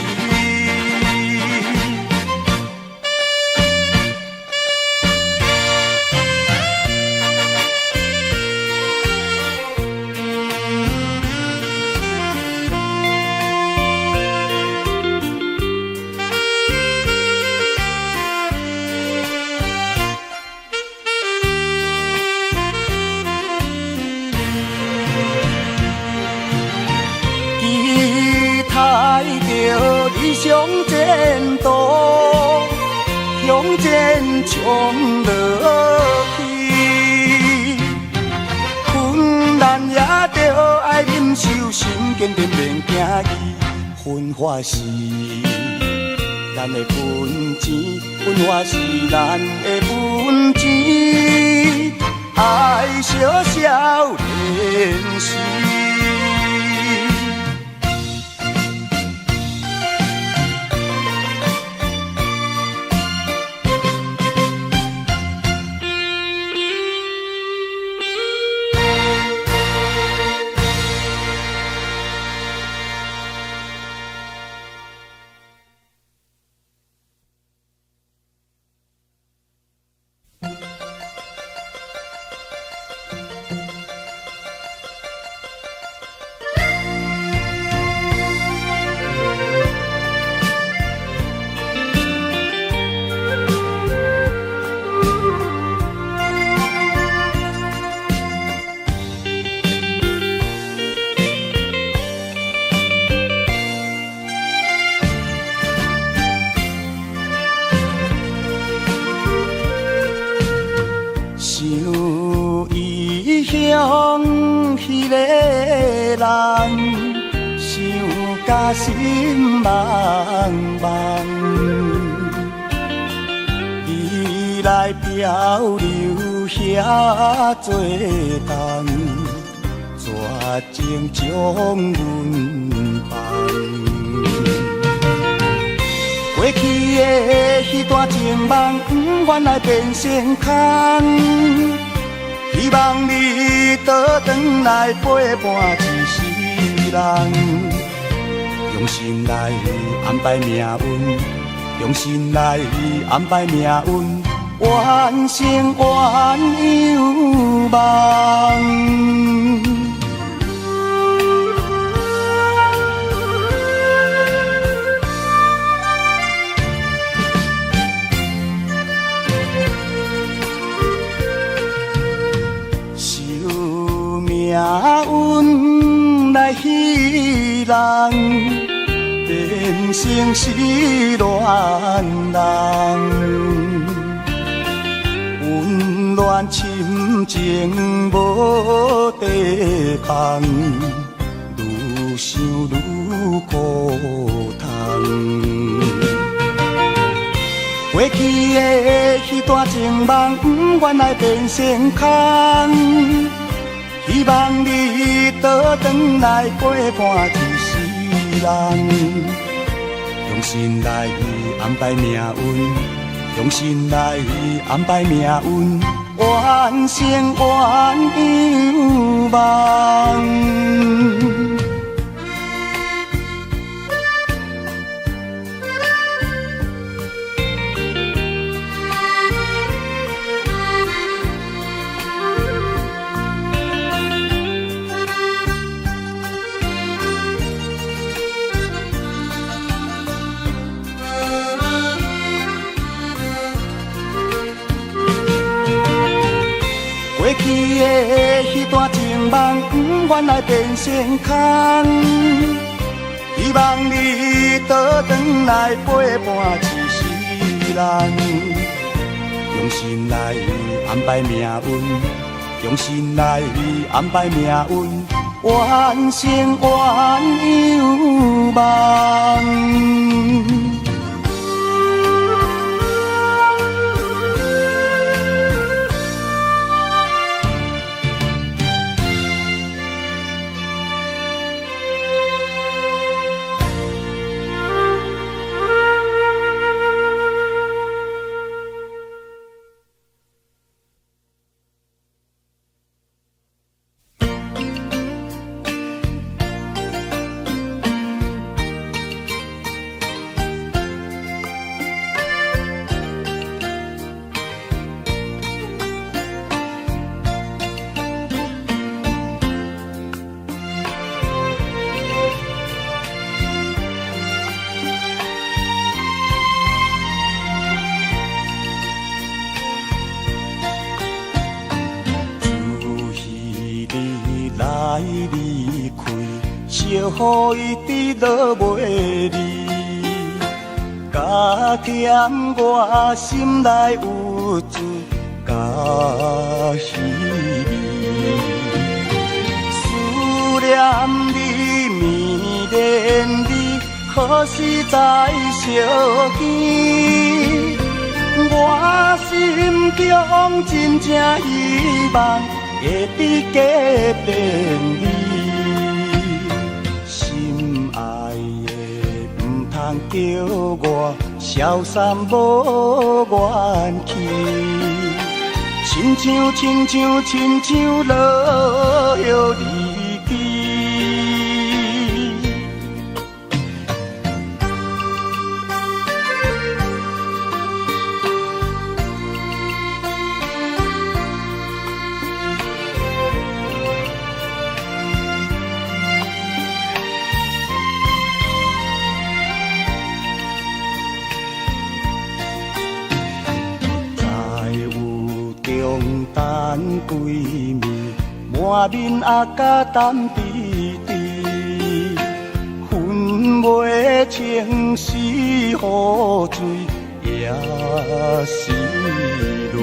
理想前途，向前冲落去，困难也着爱忍受，心坚定免惊疑。分化是咱的本钱，分化是咱的本钱，爱小小练习。异乡迄个人，想甲心茫茫。伊来漂流遐多冬，绝情将阮放。过去的迄段情梦，不愿来变成空。希望你倒转来陪伴一世人，用心来安排命运，用心来安排命运，完成原有梦。命运来戏人，变成失恋人，温暖深情无地放，愈想愈苦痛。过去的迄段情梦，不愿来变成空。希望你倒转来陪伴一世人，用心来安排命运，用心来安排命运，完成原有梦。过去的迄段情梦，不愿来变成空。希望你倒转来陪伴一世人，用心来安排命运，用心来安排命运，完成原有梦。离开，惜乎伊直落袂离，加添我心内有罪，甲稀微。思念你，迷恋你，可是在相见。我心中真正希望会比加变你，心爱的唔通叫我消散无元气，亲像落叶离枝。等归暝，满面阿甲淡滴滴，分袂清是雨水也是泪。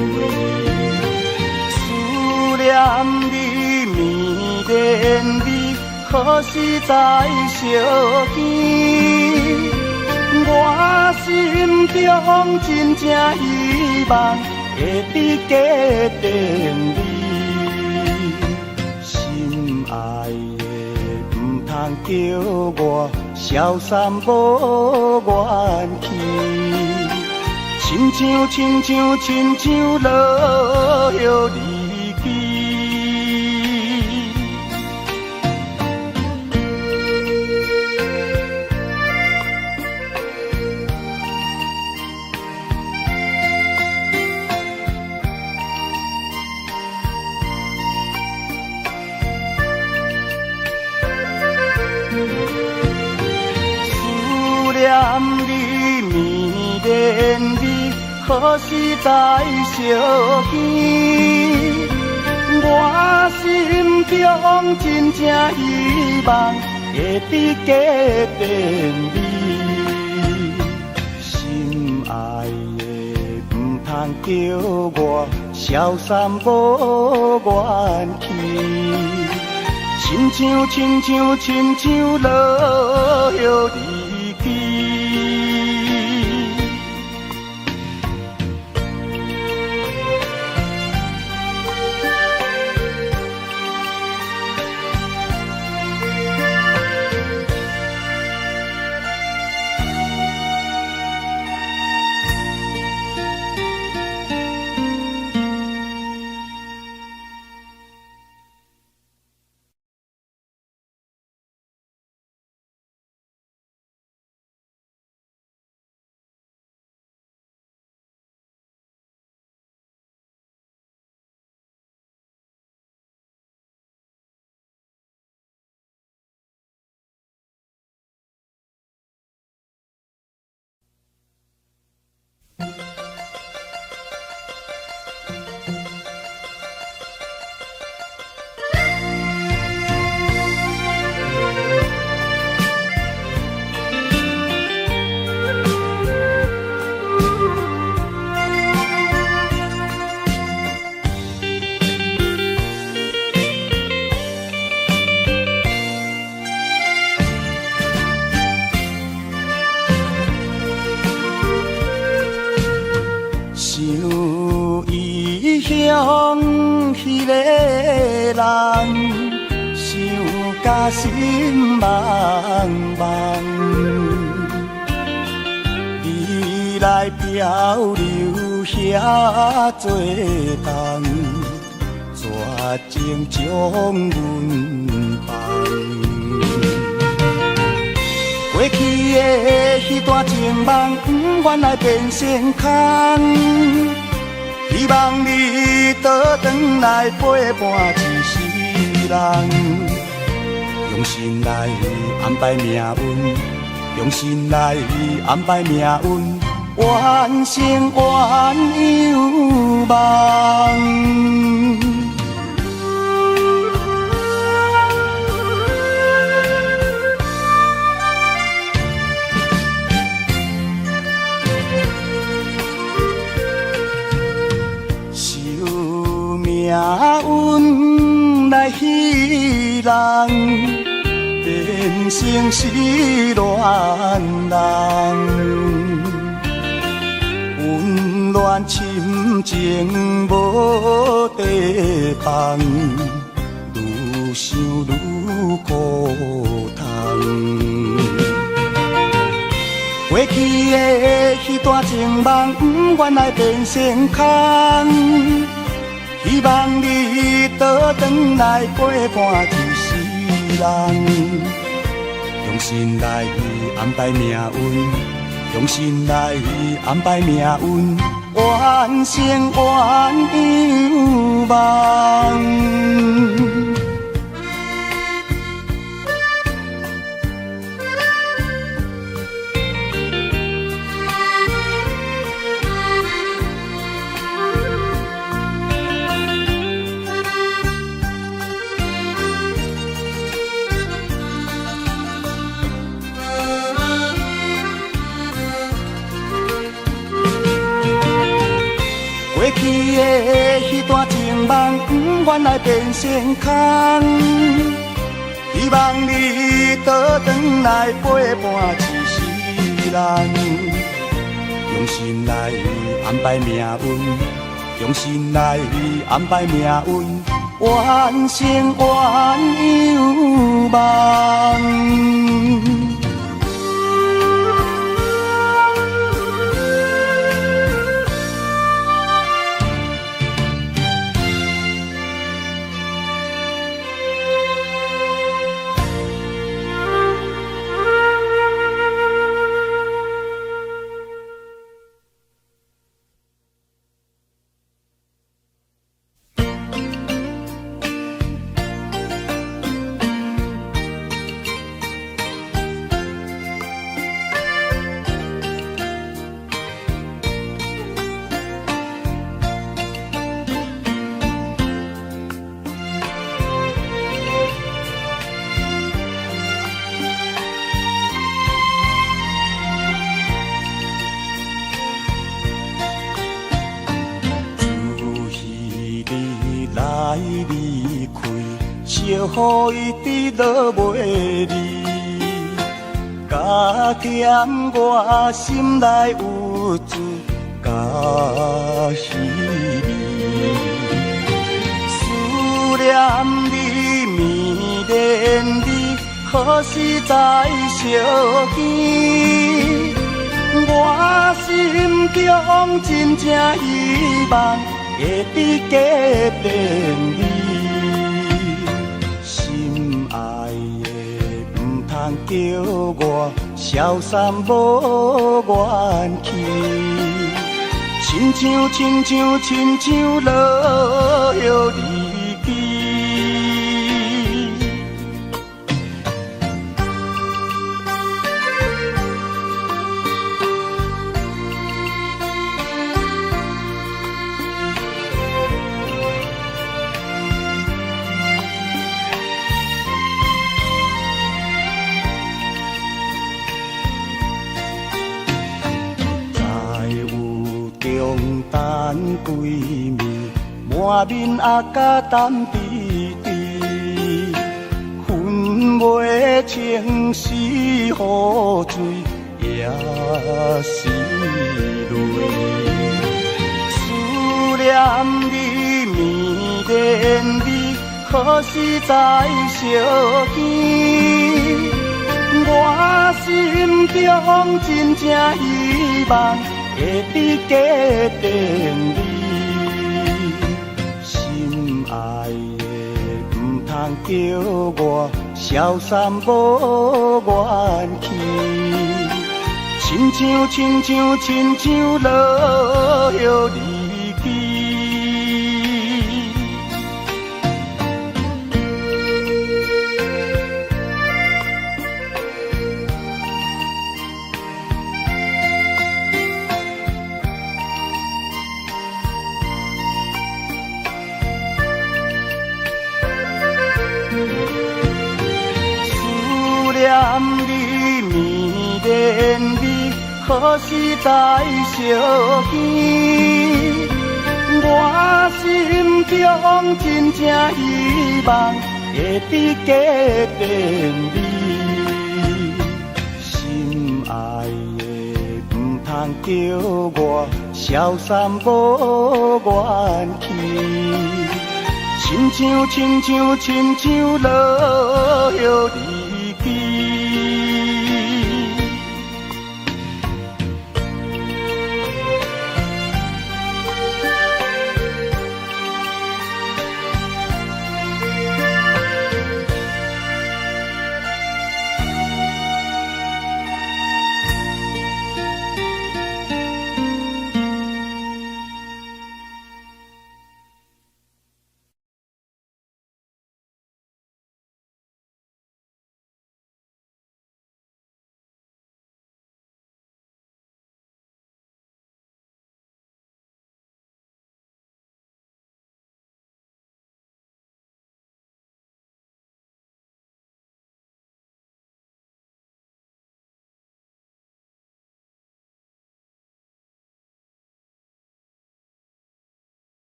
何时才相见？我心中真正希望会比加点你，心爱的唔通叫我消散无元气，亲像落叶离去。念你迷恋你，何时才相见？我心中真正希望会比加点你，心爱的唔通叫我消散无元气，亲像落叶离去。想迄个人，想甲心茫茫，你来漂流遐多冬，绝情将阮放。过去的迄段情梦，不愿来变成空。希望你倒转来陪伴一世人，用心来安排命运，用心来安排命运，完成冤有梦。命运来戏人，变成失恋人，温暖深情无地放，愈想愈苦痛。过去的迄段情梦，不愿来变成空。希望你倒转来陪伴一世人，用心来安排命运，用心来安排命运，完成冤有梦。过去的迄段情梦，不愿来变成空。希望你倒转来陪伴一世人，用心来安排命运，用心来安排命运，完成愿有梦。予伊直落袂离，加添我心内有滋甲喜味。思念你，迷恋你，何时才相见？我心中真正希望会比加变你。叫我消散无元气，亲像落叶离去。闺蜜满面阿甲淡滴滴，分袂清是雨水也是泪。思念你，迷恋你，何时才相见？我心中真正希望会比加变你，心爱的唔通叫我消散无元气，亲像落叶离去。念你，迷恋你，何时才相见？我心中真正希望会比加变你，心爱的唔通叫我消散无元气，亲像落叶离。